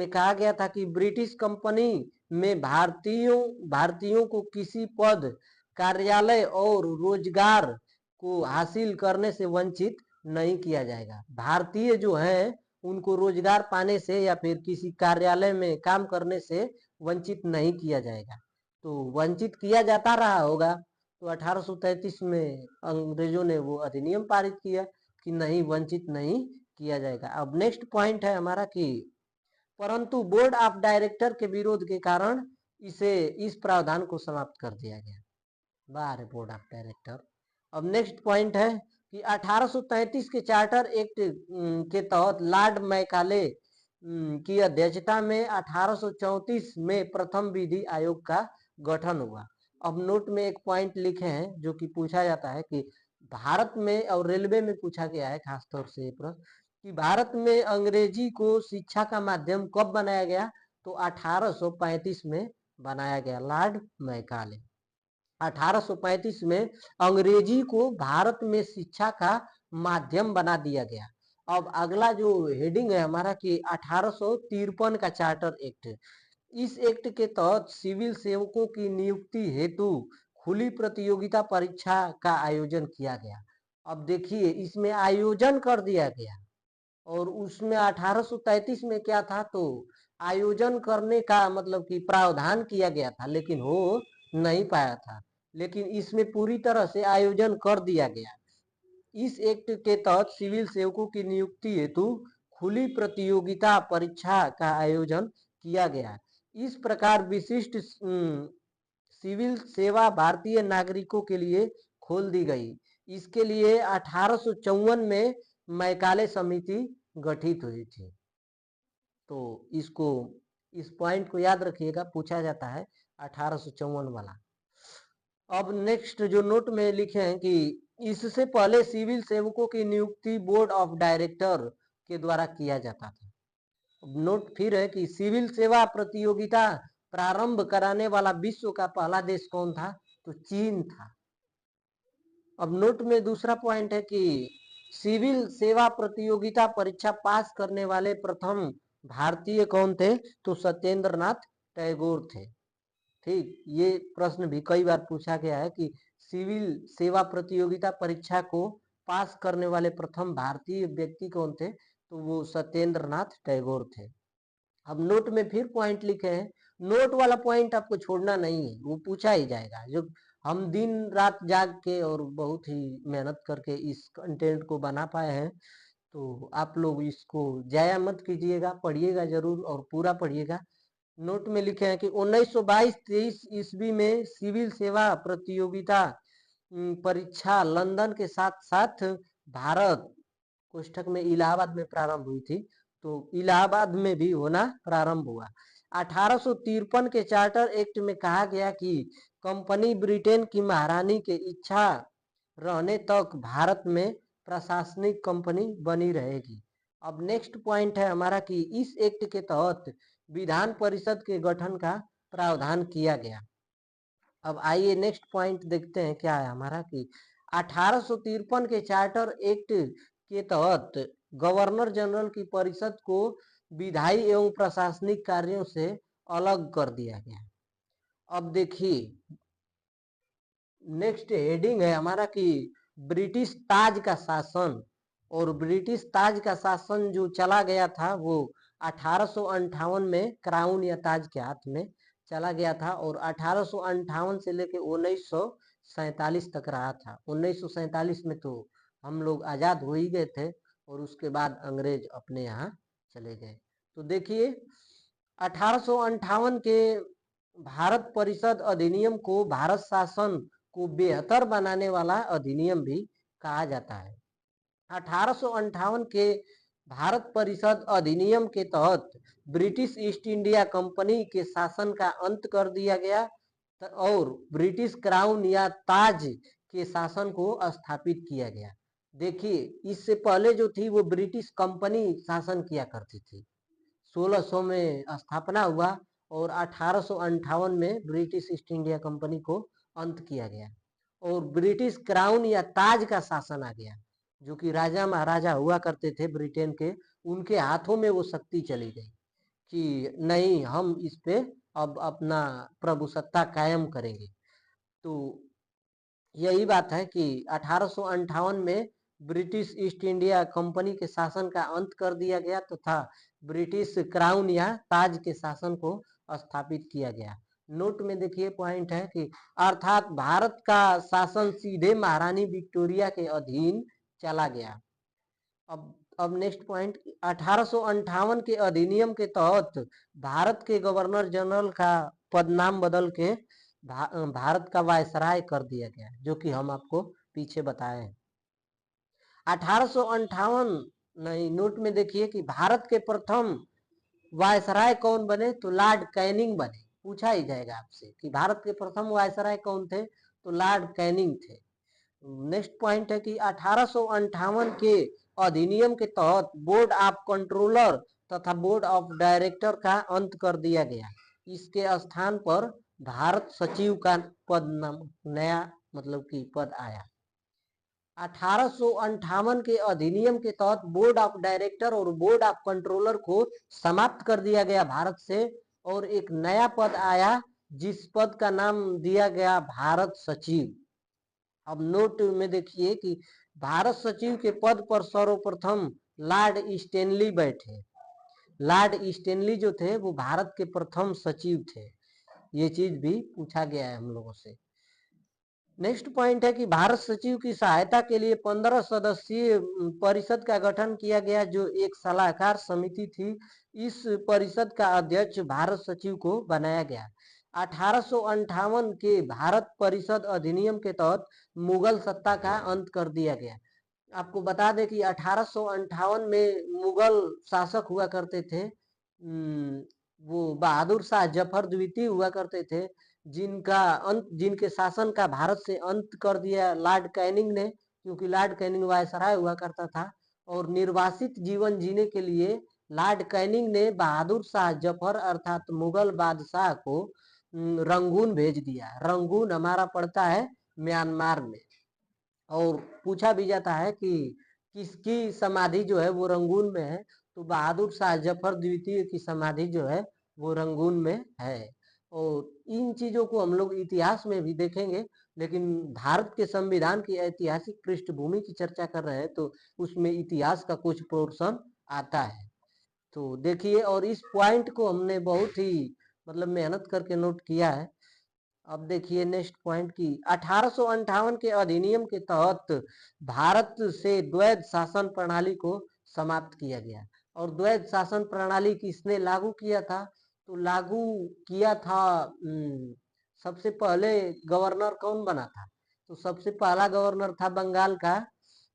A: कहा गया था कि ब्रिटिश कंपनी में भारतीयों को किसी पद, कार्यालय और रोजगार को हासिल करने से वंचित नहीं किया जाएगा। भारतीय जो हैं उनको रोजगार पाने से या फिर किसी कार्यालय में काम करने से वंचित नहीं किया जाएगा। तो वंचित किया जाता रहा होगा, तो 1833 में अंग्रेजों ने वो अधिनियम पारित किया कि नहीं, वंचित नहीं किया जाएगा। अब नेक्स्ट पॉइंट है हमारा कि परंतु बोर्ड ऑफ डायरेक्टर के विरोध के कारण इस प्रावधान को समाप्त कर दिया गया। बाहर बोर्ड ऑफ डायरेक्टर। अब नेक्स्ट पॉइंट है कि 1833 के चार्टर एक्ट के तहत लॉर्ड मैकाले की अध्यक्षता में 1834 में प्रथम विधि आयोग का गठन हुआ। अब नोट में एक पॉइंट लिखे हैं जो कि पूछा जाता है कि भारत में, और रेलवे में पूछा गया है खासतौर से प्रश्न, कि भारत में अंग्रेजी को शिक्षा का माध्यम कब बनाया गया, तो 1835 में बनाया गया, लॉर्ड मैकाले। 1835 में अंग्रेजी को भारत में शिक्षा का माध्यम बना दिया गया। अब अगला जो हेडिंग है हमारा कि 1853 का चार्टर एक्ट, इस एक्ट के तहत सिविल सेवकों की नियुक्ति हेतु खुली प्रतियोगिता परीक्षा का आयोजन किया गया। अब देखिए इसमें आयोजन कर दिया गया और उसमें 1833 में क्या था, तो आयोजन करने का मतलब कि प्रावधान किया गया था, लेकिन हो नहीं पाया था, लेकिन इसमें पूरी तरह से आयोजन कर दिया गया। इस एक्ट के तहत सिविल सेवकों की नियुक्ति हेतु खुली प्रतियोगिता परीक्षा का आयोजन किया गया। इस प्रकार विशिष्ट सिविल सेवा भारतीय नागरिकों के लिए खोल दी गई। इसके लिए 1854 में मैकाले समिति गठित हुई थी। तो इसको इस पॉइंट को याद रखिएगा, पूछा जाता है 1854 वाला। अब नेक्स्ट जो नोट में लिखे हैं कि इससे पहले सिविल सेवकों की नियुक्ति बोर्ड ऑफ डायरेक्टर के द्वारा किया जाता था। नोट फिर है कि सिविल सेवा प्रतियोगिता प्रारंभ कराने वाला विश्व का पहला देश कौन था? तो चीन था। अब नोट में दूसरा पॉइंट है कि सिविल सेवा प्रतियोगिता परीक्षा पास करने वाले प्रथम भारतीय कौन थे? तो सत्येंद्र नाथ टैगोर थे। ठीक, ये प्रश्न भी कई बार पूछा गया है कि सिविल सेवा प्रतियोगिता परीक्षा को पास करने वाले प्रथम भारतीय व्यक्ति कौन थे? तो वो सत्येंद्र नाथ टैगोर थे। अब नोट में फिर पॉइंट लिखे हैं, नोट वाला पॉइंट आपको छोड़ना नहीं है, वो पूछा ही जाएगा। जो हम दिन रात जाग के और बहुत ही मेहनत करके इस कंटेंट को बना पाए हैं, तो आप लोग इसको जाया मत कीजिएगा, पढ़िएगा जरूर और पूरा पढ़िएगा। नोट में लिखे हैं कि 1922-23 ईस्वी में सिविल सेवा प्रतियोगिता परीक्षा लंदन के साथ साथ भारत कोष्ठक में इलाहाबाद में प्रारंभ हुई थी, तो इलाहाबाद में भी होना प्रारंभ हुआ। 1853 के चार्टर एक्ट में कहा गया कि कंपनी ब्रिटेन की महारानी के इच्छा रहने तक भारत में प्रशासनिक कंपनी बनी रहेगी। अब नेक्स्ट पॉइंट है हमारा कि इस एक्ट के तहत विधान परिषद के गठन का प्रावधान किया गया। अब आइए नेक्स्ट पॉइंट देखते हैं क्या है हमारा कि 1853 के चार्टर एक्ट के तहत गवर्नर जनरल की परिषद को विधायी एवं प्रशासनिक कार्यों से अलग कर दिया गया। अब देखिए नेक्स्ट हेडिंग है हमारा कि ब्रिटिश ताज का शासन, और ब्रिटिश ताज का शासन जो चला गया था वो 1858 में क्राउन या ताज के हाथ में चला गया था, और 1858 से लेके 1947 तक रहा था। 1947 में तो हम लोग आजाद हो ही गए थे और उसके बाद अंग्रेज अपने यहाँ चले गए। तो देखिए 1858 के भारत परिषद अधिनियम को भारत शासन को बेहतर बनाने वाला अधिनियम भी कहा जाता है। 1858 के भारत परिषद अधिनियम के तहत ब्रिटिश ईस्ट इंडिया कंपनी के शासन का अंत कर दिया गया और ब्रिटिश क्राउन या ताज के शासन को स्थापित किया गया। देखिए इससे पहले जो थी वो ब्रिटिश कंपनी शासन किया करती थी। 1600 में स्थापना हुआ और 1858 में ब्रिटिश ईस्ट इंडिया कंपनी को अंत किया गया और ब्रिटिश क्राउन या ताज का शासन आ गया, जो कि राजा महाराजा हुआ करते थे ब्रिटेन के, उनके हाथों में वो शक्ति चली गई कि नहीं हम इस पे अब अपना प्रभुसत्ता कायम करेंगे। तो यही बात है कि 1858 में ब्रिटिश ईस्ट इंडिया कंपनी के शासन का अंत कर दिया गया तथा ब्रिटिश क्राउन या ताज के शासन को स्थापित किया गया। नोट में देखिए पॉइंट है कि अर्थात भारत का शासन सीधे महारानी विक्टोरिया के अधीन चला गया। अब नेक्स्ट पॉइंट 1858 के अधिनियम के तहत भारत के गवर्नर जनरल का पद नाम बदल के भारत का वायसराय कर दिया गया, जो कि हम आपको पीछे बताए हैं। 1858 नहीं, नोट में देखिए कि भारत के प्रथम वायसराय कौन बने? तो लॉर्ड कैनिंग बने। पूछा ही जाएगा आपसे कि भारत के प्रथम वायसराय कौन थे? तो लॉर्ड कैनिंग थे। नेक्स्ट पॉइंट है कि 1858 के अधिनियम के तहत बोर्ड ऑफ कंट्रोलर तथा बोर्ड ऑफ डायरेक्टर का अंत कर दिया गया। इसके स्थान पर भारत सचिव का पद नया मतलब कि पद आया। 1858 के अधिनियम के तहत बोर्ड ऑफ डायरेक्टर और बोर्ड ऑफ कंट्रोलर को समाप्त कर दिया गया भारत से और एक नया पद आया जिस पद का नाम दिया गया भारत सचिव। अब नोट में देखिए कि भारत सचिव के पद पर सर्वप्रथम लॉर्ड स्टैनली बैठे। लॉर्ड स्टैनली जो थे वो भारत के प्रथम सचिव थे। ये चीज भी पूछा गया है हम लोगों से। नेक्स्ट पॉइंट है कि भारत सचिव की सहायता के लिए 15 सदस्यीय परिषद का गठन किया गया, जो एक सलाहकार समिति थी। इस परिषद का अध्यक्ष भारत सचिव को बनाया गया। 1858 के भारत परिषद अधिनियम के तहत मुगल सत्ता का अंत कर दिया गया। आपको बता दें कि 1858 में मुगल शासक हुआ करते थे, वो बहादुर शाह जफर द्वितीय हुआ करते थे, जिनके शासन का भारत से अंत कर दिया लॉर्ड कैनिंग ने, क्योंकि लॉर्ड कैनिंग वायसराय हुआ करता था। और निर्वासित जीवन जीने के लिए लॉर्ड कैनिंग ने बहादुर शाह जफर अर्थात मुगल बादशाह को रंगून भेज दिया। रंगून हमारा पड़ता है म्यांमार में। और पूछा भी जाता है कि किसकी समाधि जो है वो रंगून में है, तो बहादुर शाह जफर द्वितीय की समाधि जो है वो रंगून में है। और इन चीजों को हम लोग इतिहास में भी देखेंगे, लेकिन भारत के संविधान की ऐतिहासिक पृष्ठभूमि की चर्चा कर रहे हैं तो उसमें इतिहास का कुछ पोर्शन आता है। तो देखिए, और इस पॉइंट को हमने बहुत ही मतलब मेहनत करके नोट किया है। अब देखिए नेक्स्ट पॉइंट की 1858 के अधिनियम के तहत भारत से द्वैध शासन प्रणाली को समाप्त किया गया। और द्वैध शासन प्रणाली किसने लागू किया था? तो लागू किया था सबसे पहले गवर्नर कौन बना था? तो सबसे पहला गवर्नर था बंगाल का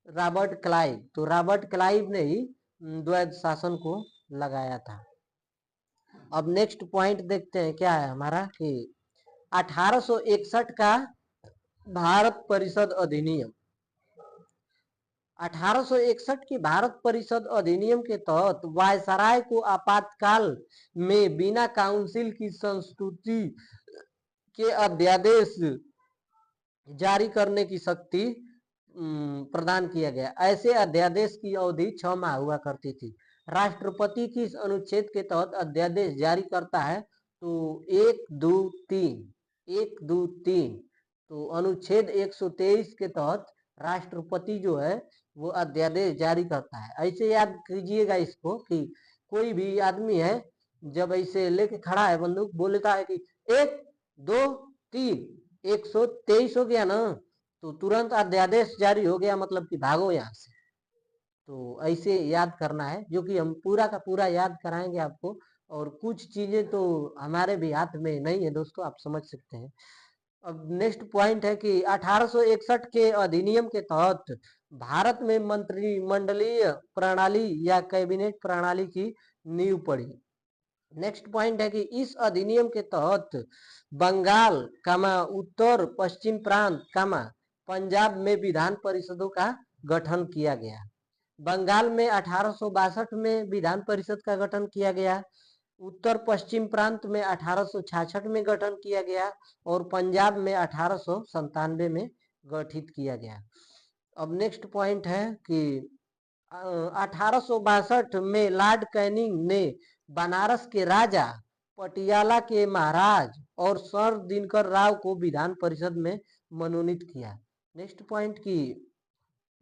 A: रॉबर्ट क्लाइव। तो रॉबर्ट क्लाइव ने ही द्वैध शासन को लगाया था। अब नेक्स्ट पॉइंट देखते हैं क्या है हमारा कि 1861 का भारत परिषद अधिनियम। 1861 के भारत परिषद अधिनियम के तहत वायसराय को आपातकाल में बिना काउंसिल की संस्तुति के अध्यादेश जारी करने की शक्ति प्रदान किया गया। ऐसे अध्यादेश की अवधि 6 माह हुआ करती थी। राष्ट्रपति किस अनुच्छेद के तहत अध्यादेश जारी करता है? तो 1, 2, 3 तो अनुच्छेद 123 के तहत राष्ट्रपति जो है वो अध्यादेश जारी करता है। ऐसे याद कीजिएगा इसको कि कोई भी आदमी है जब ऐसे लेके खड़ा है बंदूक, बोलता है कि 1, 2, 3 123 हो गया ना, तो तुरंत अध्यादेश जारी हो गया, मतलब कि भागो यहाँ से। तो ऐसे याद करना है, जो कि हम पूरा का पूरा याद कराएंगे आपको। और कुछ चीजें तो हमारे भी हाथ में नहीं है दोस्तों, आप समझ सकते हैं। अब नेक्स्ट पॉइंट है कि 1861 के अधिनियम के तहत भारत में मंत्रिमंडलीय प्रणाली या कैबिनेट प्रणाली की नींव पड़ी। नेक्स्ट पॉइंट है कि इस अधिनियम के तहत बंगाल उत्तर पश्चिम प्रांत पंजाब में विधान परिषदों का गठन किया गया। बंगाल में 1862 में विधान परिषद का गठन किया गया, उत्तर पश्चिम प्रांत में 1866 में गठन किया गया और पंजाब में 1897 में गठित किया गया। अब नेक्स्ट पॉइंट है कि 1862 में लॉर्ड कैनिंग ने बनारस के राजा, पटियाला के महाराज और सर दिनकर राव को विधान परिषद में मनोनीत किया। नेक्स्ट पॉइंट की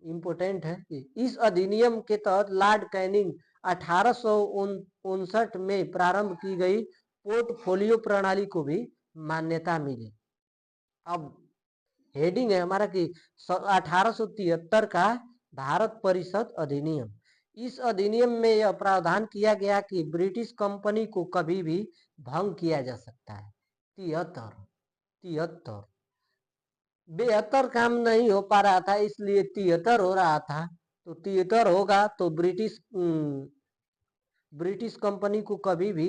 A: इम्पोर्टेंट है कि इस अधिनियम के तहत लॉर्ड कैनिंग 1859 में प्रारंभ की गई पोर्टफोलियो प्रणाली को भी मान्यता मिली। अब हेडिंग है हमारा कि 1873 का भारत परिषद अधिनियम। इस अधिनियम में यह प्रावधान किया गया कि ब्रिटिश कंपनी को कभी भी भंग किया जा सकता है। 73 72 काम नहीं हो पा रहा था, इसलिए 73 हो रहा था। तो 73 होगा तो ब्रिटिश कंपनी को कभी भी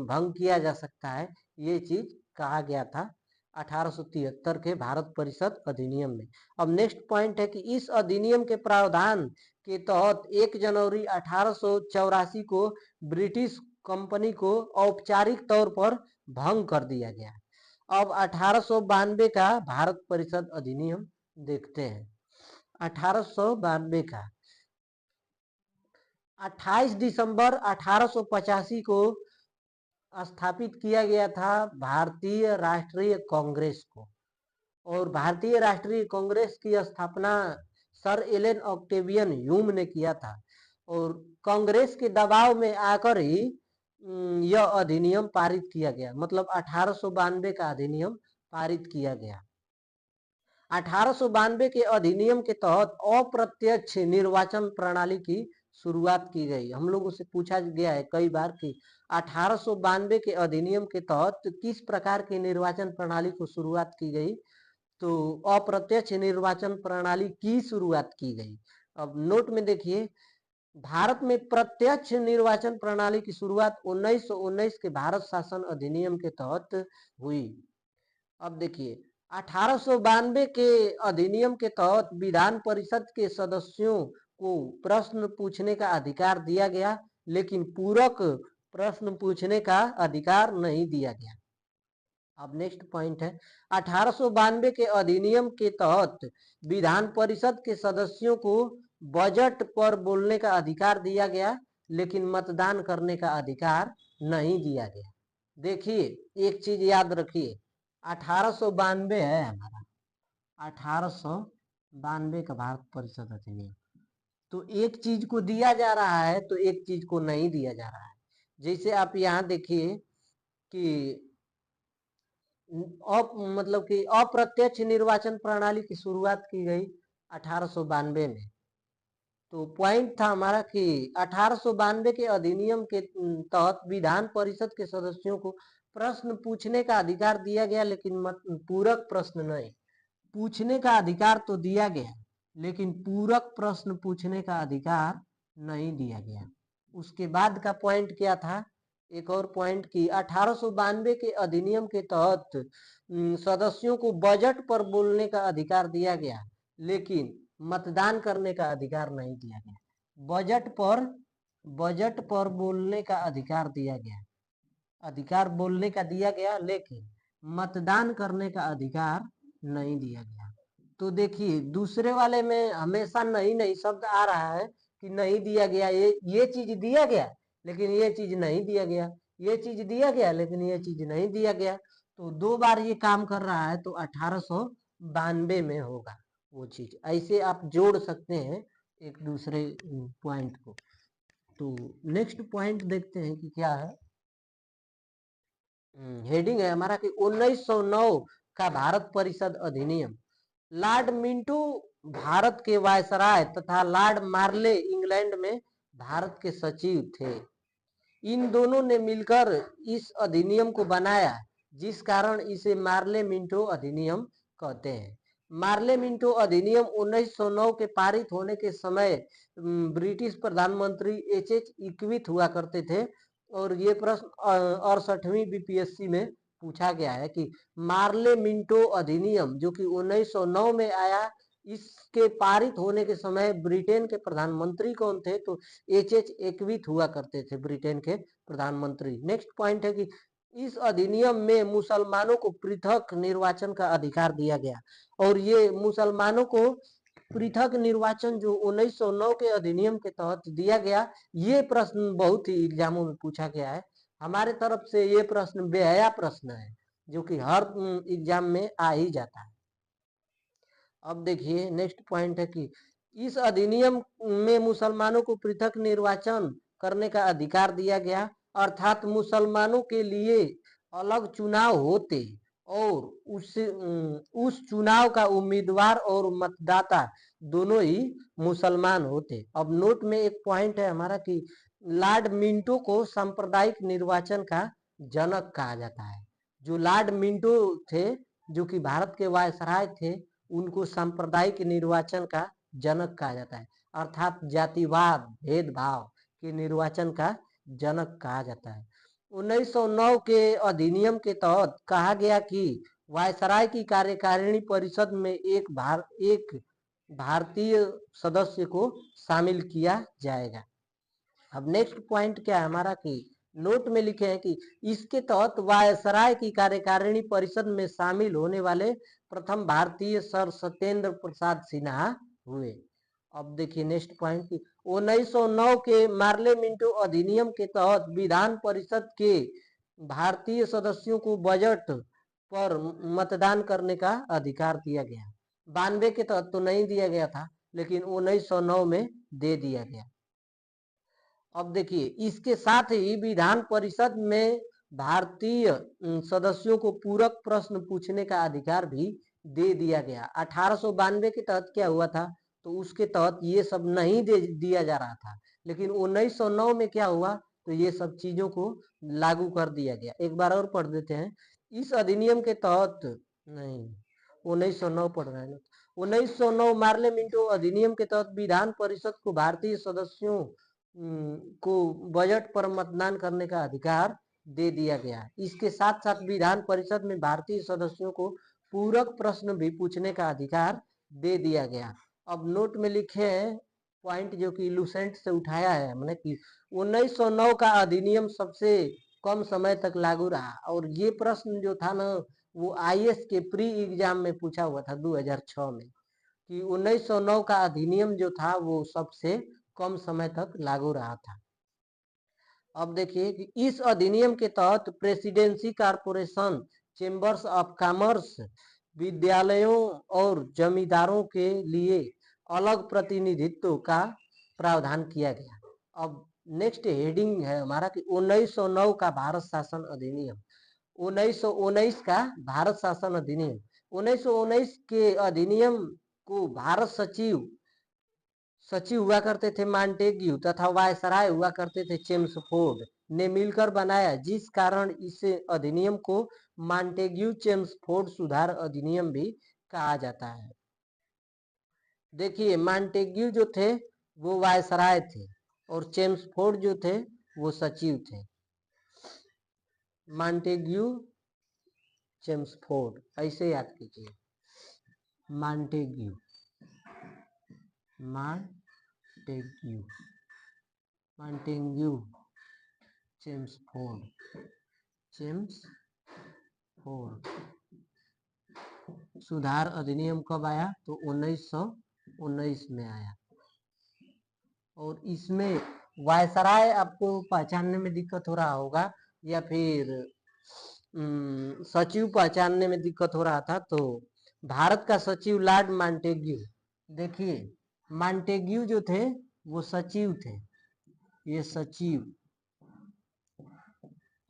A: भंग किया जा सकता है, ये चीज कहा गया था 1873 के भारत परिषद अधिनियम में। अब नेक्स्ट पॉइंट है कि इस अधिनियम के प्रावधान के तहत 1 जनवरी 1884 को ब्रिटिश कंपनी को औपचारिक तौर पर भंग कर दिया गया। अब 1892 का भारत परिषद अधिनियम देखते हैं। 1892 का 28 दिसंबर 1885 को स्थापित किया गया था भारतीय राष्ट्रीय कांग्रेस को। और भारतीय राष्ट्रीय कांग्रेस की स्थापना सर एलन ऑक्टेवियन ह्यूम ने किया था। और कांग्रेस के दबाव में आकर ही यह अधिनियम पारित किया गया, मतलब 1892 का अधिनियम पारित किया गया। 1892 के अधिनियम के तहत अप्रत्यक्ष निर्वाचन प्रणाली की शुरुआत की गई। हम लोगों से पूछा गया है कई बार कि 1892 के अधिनियम के तहत किस प्रकार की निर्वाचन प्रणाली को शुरुआत की गई, तो अप्रत्यक्ष निर्वाचन प्रणाली की शुरुआत की गई। अब नोट में देखिए, भारत में प्रत्यक्ष निर्वाचन प्रणाली की शुरुआत 1919 के भारत शासन अधिनियम के तहत हुई। अब देखिए, 1892 के अधिनियम के तहत विधान परिषद के सदस्यों को प्रश्न पूछने का अधिकार दिया गया, लेकिन पूरक प्रश्न पूछने का अधिकार नहीं दिया गया। अब नेक्स्ट पॉइंट है, 1892 के अधिनियम के तहत विधान परिषद के सदस्यों को बजट पर बोलने का अधिकार दिया गया, लेकिन मतदान करने का अधिकार नहीं दिया गया। देखिए, एक चीज याद रखिए, 1892 है हमारा, 1892 का भारत परिषद अधिनियम, तो एक चीज को दिया जा रहा है तो एक चीज को नहीं दिया जा रहा है। जैसे आप यहाँ देखिए कि मतलब कि अप्रत्यक्ष निर्वाचन प्रणाली की शुरुआत की गई 1892 में। तो पॉइंट था हमारा कि 1892 के अधिनियम के तहत विधान परिषद के सदस्यों को प्रश्न पूछने का अधिकार दिया गया, लेकिन पूरक प्रश्न नहीं। पूछने का अधिकार तो दिया गया, लेकिन पूरक प्रश्न पूछने का अधिकार नहीं दिया गया। उसके बाद का पॉइंट क्या था, एक और पॉइंट की 1892 के अधिनियम के तहत सदस्यों को बजट पर बोलने का अधिकार दिया गया, लेकिन मतदान करने का अधिकार नहीं दिया गया। बजट पर बोलने का अधिकार दिया गया, अधिकार बोलने का दिया गया, लेकिन मतदान करने का अधिकार नहीं दिया गया। तो देखिए, दूसरे वाले में हमेशा नहीं नहीं शब्द आ रहा है कि नहीं दिया गया, ये चीज दिया गया लेकिन ये चीज नहीं दिया गया, ये चीज दिया गया लेकिन ये चीज नहीं दिया गया। तो दो बार ये काम कर रहा है, तो 1892 में होगा वो चीज। ऐसे आप जोड़ सकते हैं एक दूसरे पॉइंट को। तो नेक्स्ट पॉइंट देखते हैं कि क्या है। हेडिंग है हमारा कि 1909 का भारत परिषद अधिनियम। लॉर्ड मिंटो भारत के वायसराय तथा लॉर्ड मार्ले इंग्लैंड में भारत के सचिव थे। इन दोनों ने मिलकर इस अधिनियम को बनाया, जिस कारण इसे मार्ले मिंटो अधिनियम कहते हैं। मार्ले मिंटो अधिनियम 1909 के पारित होने के समय ब्रिटिश प्रधानमंत्री एच इक्विथ हुआ करते थे, और ये प्रश्न 68वीं बीपीएससी में पूछा गया है कि मार्ले मिंटो अधिनियम जो कि 1909 में आया, इसके पारित होने के समय ब्रिटेन के प्रधानमंत्री कौन थे, तो एच इक्विथ हुआ करते थे ब्रिटेन के प्रधानमंत्री। नेक्स्ट पॉइंट है कि इस अधिनियम में मुसलमानों को पृथक निर्वाचन का अधिकार दिया गया, और ये मुसलमानों को पृथक निर्वाचन जो 1909 के अधिनियम के तहत दिया गया, ये प्रश्न बहुत ही एग्जामों में पूछा गया है। हमारे तरफ से ये प्रश्न बेहया प्रश्न है, जो कि हर एग्जाम में आ ही जाता है। अब देखिए, नेक्स्ट पॉइंट है कि इस अधिनियम में मुसलमानों को पृथक निर्वाचन करने का अधिकार दिया गया, अर्थात मुसलमानों के लिए अलग चुनाव होते और उस चुनाव का उम्मीदवार और मतदाता दोनों ही मुसलमान होते। अब नोट में एक पॉइंट है हमारा कि लॉर्ड मिंटो को सांप्रदायिक निर्वाचन का जनक कहा जाता है। जो लॉर्ड मिंटो थे, जो कि भारत के वायसराय थे, उनको सांप्रदायिक निर्वाचन का जनक कहा जाता है, अर्थात जातिवाद भेदभाव के निर्वाचन का जनक कहा जाता है। 1909 के अधिनियम के तहत कहा गया कि वायसराय की कार्यकारिणी परिषद में एक भारतीय सदस्य को शामिल किया जाएगा। अब नेक्स्ट पॉइंट क्या है हमारा कि नोट में लिखे हैं कि इसके तहत वायसराय की कार्यकारिणी परिषद में शामिल होने वाले प्रथम भारतीय सर सत्येंद्र प्रसाद सिन्हा हुए। अब देखिए नेक्स्ट पॉइंट की 1909 के मार्ले मिंटो अधिनियम के तहत विधान परिषद के भारतीय सदस्यों को बजट पर मतदान करने का अधिकार दिया गया। 92 के तहत तो नहीं दिया गया था, लेकिन 1909 में दे दिया गया। अब देखिए, इसके साथ ही विधान परिषद में भारतीय सदस्यों को पूरक प्रश्न पूछने का अधिकार भी दे दिया गया। 1892 के तहत क्या हुआ था, तो उसके तहत ये सब नहीं दे दिया जा रहा था, लेकिन 1909 में क्या हुआ, तो ये सब चीजों को लागू कर दिया गया। एक बार और पढ़ देते हैं। इस अधिनियम के तहत, नहीं 1909 पढ़ रहे हैं, 1909 मार्ले मिंटो अधिनियम के तहत विधान परिषद को भारतीय सदस्यों को बजट पर मतदान करने का अधिकार दे दिया गया। इसके साथ साथ विधान परिषद में भारतीय सदस्यों को पूरक प्रश्न भी पूछने का अधिकार दे दिया गया। अब नोट में लिखे हैं पॉइंट जो कि लूसेंट से उठाया है हमने कि 1909 का अधिनियम सबसे कम समय तक लागू रहा, और ये प्रश्न जो था ना, वो आईएएस के प्री एग्जाम में पूछा हुआ था 2006 में, कि 1909 का अधिनियम जो था वो सबसे कम समय तक लागू रहा था। अब देखिए कि इस अधिनियम के तहत presidency corporation, chambers of commerce, विद्यालयों और जमींदारों के लिए अलग प्रतिनिधित्व का प्रावधान किया गया। अब नेक्स्ट हेडिंग है हमारा कि 1909 का भारत शासन अधिनियम। 1919 का भारत शासन अधिनियम, 1919 के अधिनियम को भारत सचिव हुआ करते थे मांटेग्यू तथा वायसराय हुआ करते थे चेम्सफोर्ड ने मिलकर बनाया, जिस कारण इस अधिनियम को मांटेग्यू चेम्सफोर्ड सुधार अधिनियम भी कहा जाता है। देखिए, मांटेग्यू जो थे वो वायसराय थे और चेम्सफोर्ड जो थे वो सचिव थे। मांटेग्यू चेम्सफोर्ड ऐसे याद कीजिए, मांटेग्यू मांटेग्यू चेम्सफोर्ड सुधार अधिनियम कब आया, तो 1919 में आया। और इसमें वायसराय आपको पहचानने में दिक्कत हो रहा होगा, या फिर सचिव पहचानने में दिक्कत हो रहा था, तो भारत का सचिव लॉर्ड मांटेग्यू। देखिए, मांटेग्यू जो थे वो सचिव थे, ये सचिव,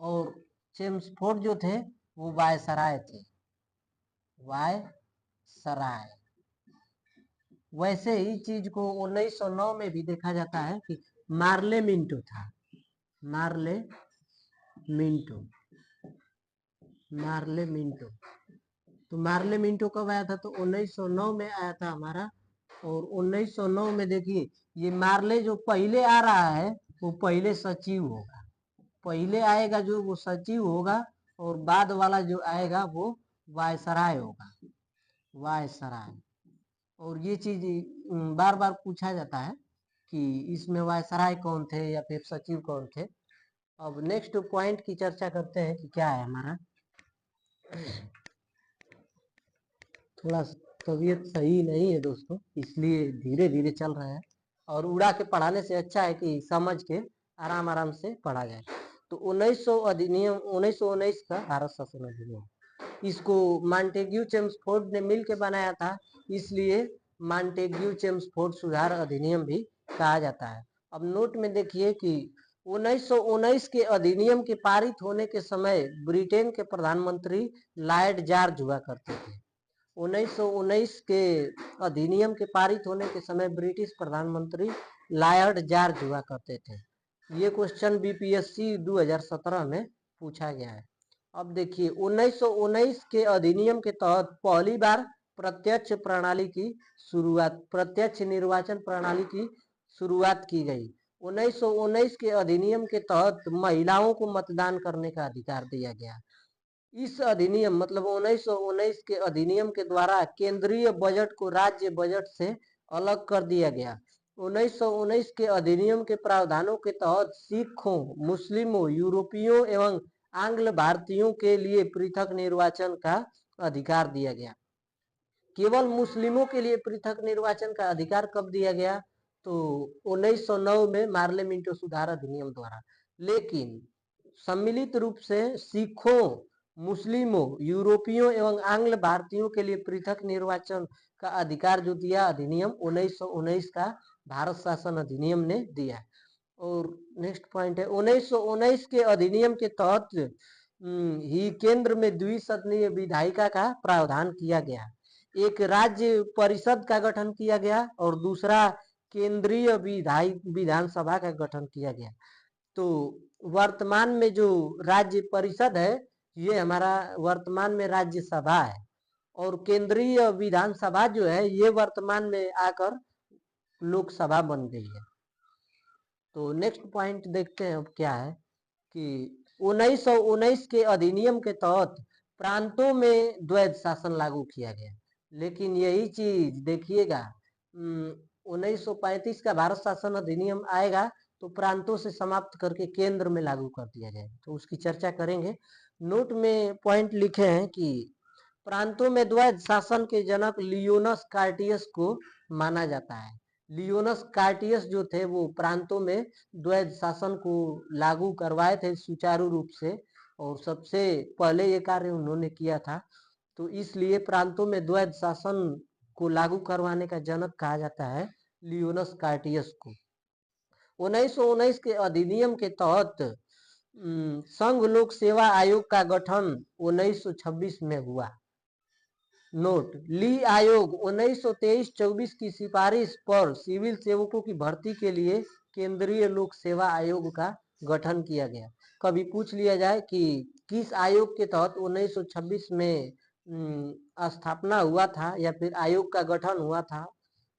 A: और चेम्सफोर्ड जो थे वो वायसराय थे, वायसराय। वैसे ही चीज को 1909 में भी देखा जाता है कि मार्ले मिंटो था, मार्ले मिंटो। तो मार्ले मिंटो कब आया था, तो 1909 में आया था हमारा। और 1909 में देखिए, ये मार्ले जो पहले आ रहा है वो पहले सचिव होगा, पहले आएगा जो वो सचिव होगा, और बाद वाला जो आएगा वो वायसराय होगा, वायसराय। और ये चीज बार बार पूछा जाता है कि इसमें वायसराय कौन थे या फिर सचिव कौन थे। अब नेक्स्ट पॉइंट की चर्चा करते हैं कि क्या है हमारा। थोड़ा तबीयत सही नहीं है दोस्तों, इसलिए धीरे धीरे चल रहा है, और उड़ा के पढ़ाने से अच्छा है कि समझ के आराम आराम से पढ़ा जाए। तो 1900 अधिनियम 1919 का भारत शासन अधिनियम, इसको मांटेग्यू चेम्सफोर्ड ने मिल के बनाया था, इसलिए मांटेग्यू चेम्सफोर्ड सुधार अधिनियम भी कहा जाता है। अब नोट में देखिए कि 1919 के अधिनियम के पारित होने के समय ब्रिटेन के प्रधानमंत्री लॉर्ड जॉर्ज हुआ करते थे। 1919 के अधिनियम के पारित होने के समय ब्रिटिश प्रधानमंत्री लॉर्ड जॉर्ज हुआ करते थे। ये क्वेश्चन बीपीएससी 2017 में पूछा गया है। अब देखिए, 1919 के अधिनियम के तहत पहली बार प्रत्यक्ष निर्वाचन प्रणाली की शुरुआत की गई। 1919 के अधिनियम के तहत महिलाओं को मतदान करने का अधिकार दिया गया। इस अधिनियम मतलब 1919 के अधिनियम के द्वारा केंद्रीय बजट को राज्य बजट से अलग कर दिया गया। 1919 के अधिनियम के प्रावधानों के तहत सिखों, मुस्लिमों, यूरोपियों एवं आंग्ल भारतीयों के लिए पृथक निर्वाचन का अधिकार दिया गया। केवल मुस्लिमों के लिए पृथक निर्वाचन का अधिकार कब दिया गया, तो 1909 में मार्ले मिंटो सुधार अधिनियम द्वारा। लेकिन सम्मिलित रूप से सिखों, मुस्लिमों, यूरोपियों एवं आंग्ल भारतीयों के लिए पृथक निर्वाचन का अधिकार जो दिया अधिनियम 1919 का भारत शासन अधिनियम ने दिया। और नेक्स्ट पॉइंट है 1919 के अधिनियम के तहत ही केंद्र में द्विसदनीय विधायिका का प्रावधान किया गया। एक राज्य परिषद का गठन किया गया और दूसरा केंद्रीय विधानसभा का गठन किया गया। तो वर्तमान में जो राज्य परिषद है ये हमारा वर्तमान में राज्यसभा है और केंद्रीय विधानसभा जो है ये वर्तमान में आकर लोकसभा बन गई है। तो नेक्स्ट पॉइंट देखते हैं अब क्या है कि 1919 के अधिनियम के तहत प्रांतों में द्वैध शासन लागू किया गया। लेकिन यही चीज देखिएगा 1935 का भारत शासन अधिनियम आएगा तो प्रांतों से समाप्त करके केंद्र में लागू कर दिया जाएगा, तो उसकी चर्चा करेंगे। नोट में पॉइंट लिखे हैं कि प्रांतों में द्वैध शासन के जनक लियोनस कार्टियस को माना जाता है। लियोनस कार्टियस जो थे वो प्रांतों में द्वैध शासन को लागू करवाए थे सुचारू रूप से और सबसे पहले ये कार्य उन्होंने किया था। तो इसलिए प्रांतों में द्वैध शासन को लागू करवाने का जनक कहा जाता है लियोनस कार्टियस को। 1919 के अधिनियम के तहत संघ लोक सेवा आयोग का गठन 1926 में हुआ। नोट, ली आयोग 1923-24 की सिफारिश पर सिविल सेवकों की भर्ती के लिए केंद्रीय लोक सेवा आयोग का गठन किया गया। कभी पूछ लिया जाए कि किस आयोग के तहत 1926 में स्थापना हुआ था या फिर आयोग का गठन हुआ था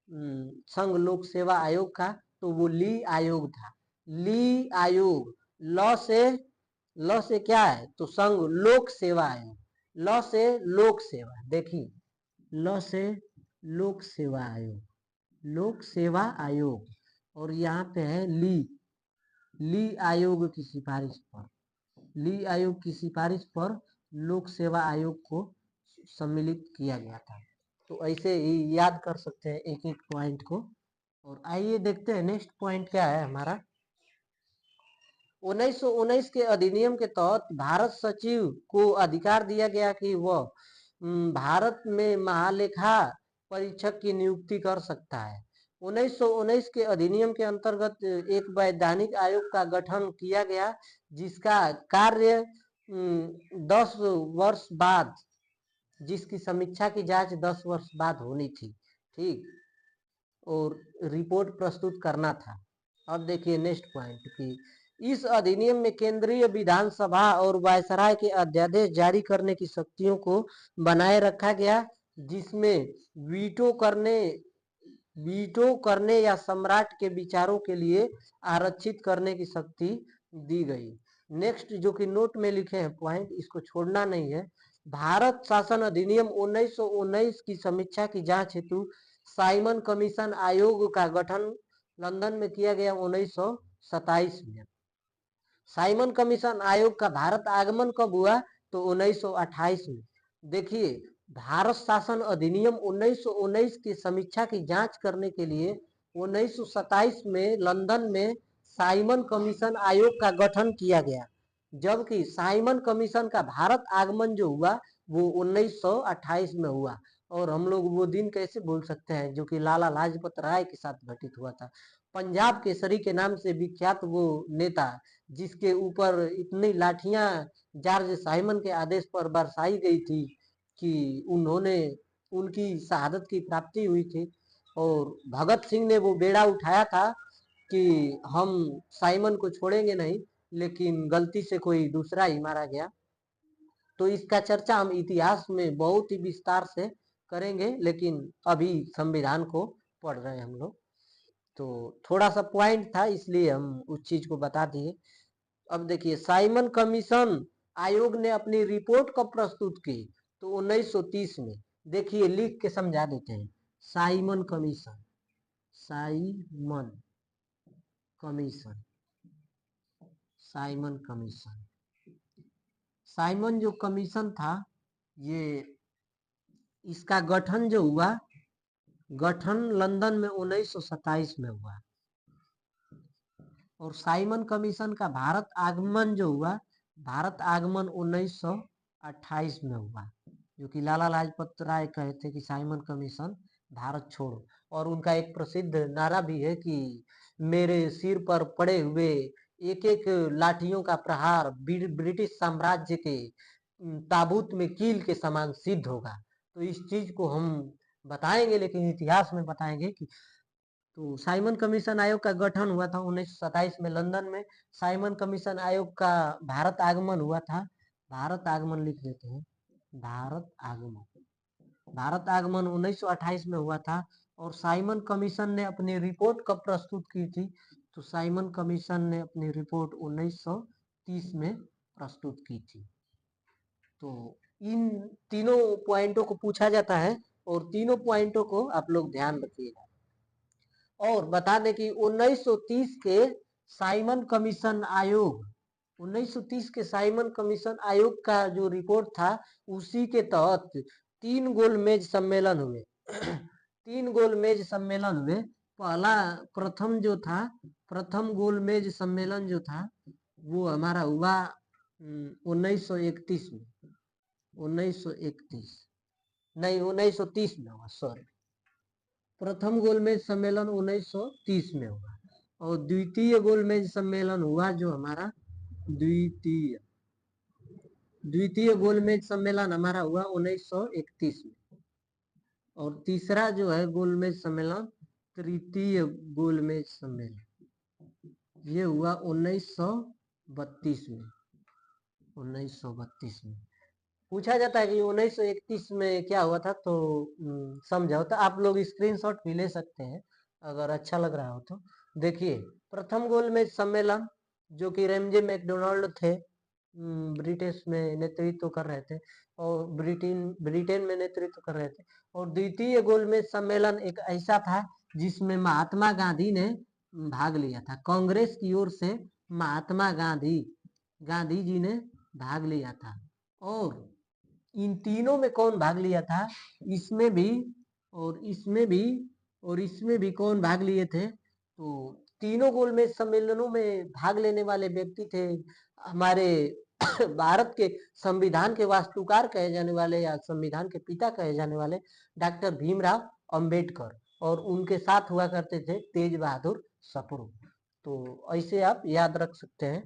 A: संघ लोक सेवा आयोग का, तो वो ली आयोग था। ली आयोग ल से क्या है तो संघ लोक सेवा आयोग, ल से लोक सेवा, देखिए ल से लोक सेवा आयोग, लोक सेवा आयोग, और यहाँ पे है ली आयोग की सिफारिश पर, ली आयोग की सिफारिश पर लोक सेवा आयोग को सम्मिलित किया गया था। तो ऐसे ही याद कर सकते हैं एक एक पॉइंट को। और आइए देखते हैं नेक्स्ट पॉइंट क्या है हमारा। 1919 के अधिनियम के तहत भारत सचिव को अधिकार दिया गया कि वह भारत में महालेखा परीक्षक की नियुक्ति कर सकता है। 1919 के अधिनियम के अंतर्गत एक वैधानिक आयोग का गठन किया गया जिसका कार्य 10 वर्ष बाद, जिसकी समीक्षा की जांच 10 वर्ष बाद होनी थी, ठीक, और रिपोर्ट प्रस्तुत करना था। अब देखिए नेक्स्ट पॉइंट कि इस अधिनियम में केंद्रीय विधानसभा और वायसराय के अध्यादेश जारी करने की शक्तियों को बनाए रखा गया, जिसमें वीटो करने या सम्राट के विचारों के लिए आरक्षित करने की शक्ति दी गई। नेक्स्ट जो कि नोट में लिखे हैं पॉइंट, इसको छोड़ना नहीं है। भारत शासन अधिनियम 1919 की समीक्षा की जांच हेतु साइमन कमीशन आयोग का गठन लंदन में किया गया 1927 में। साइमन कमीशन आयोग का भारत आगमन कब हुआ तो 1928 में। देखिए भारत शासन अधिनियम 1919 की समीक्षा की जांच करने के लिए 1927 में लंदन में साइमन कमीशन आयोग का गठन किया गया, जबकि साइमन कमीशन का भारत आगमन जो हुआ वो 1928 में हुआ। और हम लोग वो दिन कैसे भूल सकते हैं जो कि लाला लाजपत राय के साथ घटित हुआ था। पंजाब केसरी के नाम से विख्यात वो नेता जिसके ऊपर इतनी लाठियां जॉर्ज साइमन के आदेश पर बरसाई गई थी कि उन्होंने उनकी शहादत की प्राप्ति हुई थी। और भगत सिंह ने वो बेड़ा उठाया था कि हम साइमन को छोड़ेंगे नहीं, लेकिन गलती से कोई दूसरा ही मारा गया। तो इसका चर्चा हम इतिहास में बहुत ही विस्तार से करेंगे, लेकिन अभी संविधान को पढ़ रहे हैं हम लोग, तो थोड़ा सा पॉइंट था इसलिए हम उस चीज को बता दिए। अब देखिए साइमन कमीशन आयोग ने अपनी रिपोर्ट कब प्रस्तुत की तो 1930 में। देखिए लिख के समझा देते हैं। Simon commission, Simon commission, Simon commission, Simon जो कमीशन था ये इसका गठन जो हुआ, गठन लंदन में 1927 में हुआ। और साइमन कमीशन का भारत आगमन जो हुआ, भारत आगमन 1928 में हुआ, जो कि लाला लाजपत राय कहे थे कि साइमन कमीशन भारत छोड़ो। और उनका एक प्रसिद्ध नारा भी है कि मेरे सिर पर पड़े हुए एक एक लाठियों का प्रहार ब्रिटिश साम्राज्य के ताबूत में कील के समान सिद्ध होगा। तो इस चीज को हम बताएंगे, लेकिन इतिहास में बताएंगे कि तो साइमन कमीशन आयोग का गठन हुआ था 1927 में लंदन में। साइमन कमीशन आयोग का भारत आगमन हुआ था। भारत आगमन लिख देते हैं, भारत आगमन। भारत आगमन 1928 में हुआ था। और साइमन कमीशन ने अपनी रिपोर्ट कब प्रस्तुत की थी? तो साइमन कमीशन ने अपनी रिपोर्ट 1930 में प्रस्तुत की थी। तो इन तीनों पॉइंटों को पूछा जाता है और तीनों पॉइंटों को आप लोग ध्यान रखिएगा। और बता दें कि 1930 के साइमन कमीशन आयोग 1930 के साइमन कमीशन आयोग का जो रिपोर्ट था उसी के तहत 3 गोलमेज सम्मेलन हुए। 3 गोलमेज सम्मेलन हुए। प्रथम गोलमेज सम्मेलन जो था वो हमारा हुआ 1931 में 1931 नहीं 1930 में हुआ, सॉरी। प्रथम गोलमेज सम्मेलन 1930 में हुआ और द्वितीय गोलमेज सम्मेलन हुआ जो हमारा द्वितीय गोलमेज सम्मेलन हमारा हुआ 1931 में। और तीसरा जो है गोलमेज सम्मेलन, तृतीय गोलमेज सम्मेलन, ये हुआ 1932 में। 1932 में पूछा जाता है कि 1931 में क्या हुआ था, तो समझाओ। तो आप लोग स्क्रीनशॉट भी ले सकते हैं अगर अच्छा लग रहा हो तो। देखिए, प्रथम गोलमेज सम्मेलन जो कि रेमजे मैकडोनाल्ड थे, ब्रिटिश में नेतृत्व कर रहे थे और ब्रिटेन में नेतृत्व कर रहे थे। और द्वितीय गोलमेज सम्मेलन एक ऐसा था जिसमें महात्मा गांधी ने भाग लिया था। कांग्रेस की ओर से महात्मा गांधी जी ने भाग लिया था। और इन तीनों में कौन भाग लिया था? इसमें भी और इसमें भी कौन भाग लिए थे? तो तीनों गोलमेज सम्मेलनों में भाग लेने वाले व्यक्ति थे हमारे भारत के संविधान के वास्तुकार कहे जाने वाले या संविधान के पिता कहे जाने वाले डॉक्टर भीमराव अंबेडकर, और उनके साथ हुआ करते थे तेज बहादुर सप्रू। तो ऐसे आप याद रख सकते हैं।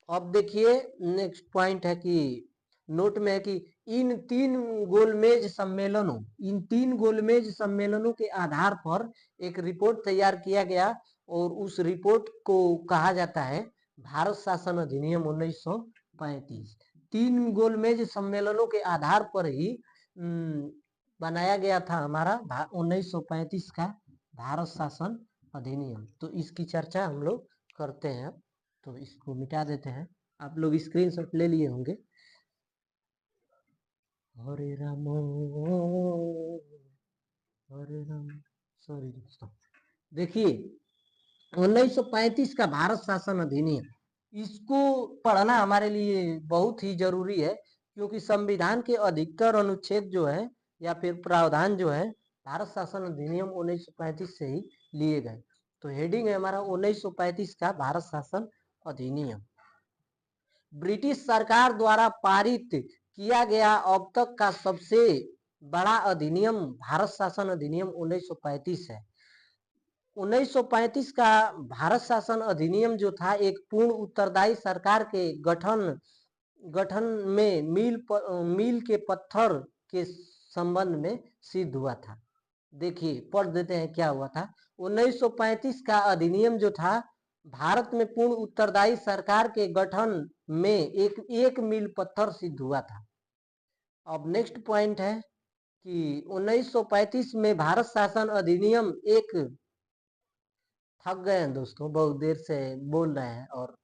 A: अब देखिए, नेक्स्ट पॉइंट है कि नोट में है कि इन तीन गोलमेज सम्मेलनों के आधार पर एक रिपोर्ट तैयार किया गया और उस रिपोर्ट को कहा जाता है भारत शासन अधिनियम 1935। 3 गोलमेज सम्मेलनों के आधार पर ही बनाया गया था हमारा 1935 का भारत शासन अधिनियम। तो इसकी चर्चा हम लोग करते हैं। तो इसको मिटा देते हैं। आप लोग स्क्रीनशॉट ले लिए होंगे। हरे राम सॉरी दोस्तों, देखिए 1935 का भारत शासन अधिनियम, इसको पढ़ना हमारे लिए बहुत ही जरूरी है क्योंकि संविधान के अधिकतर अनुच्छेद जो है या फिर प्रावधान जो है भारत शासन अधिनियम 1935 से ही लिए गए। तो हेडिंग है हमारा 1935 का भारत शासन अधिनियम। ब्रिटिश सरकार द्वारा पारित किया गया अब तक का सबसे बड़ा अधिनियम भारत शासन अधिनियम 1935 है। 1935 का भारत शासन अधिनियम जो था एक पूर्ण उत्तरदायी सरकार के गठन में मील के पत्थर के संबंध में सिद्ध हुआ था। देखिए, पढ़ देते हैं क्या हुआ था। 1935 का अधिनियम जो था भारत में पूर्ण उत्तरदायी सरकार के गठन में एक मील पत्थर सिद्ध हुआ था। अब नेक्स्ट पॉइंट है कि 1935 में भारत शासन अधिनियम एक, थक गए हैं दोस्तों, बहुत देर से बोल रहे हैं और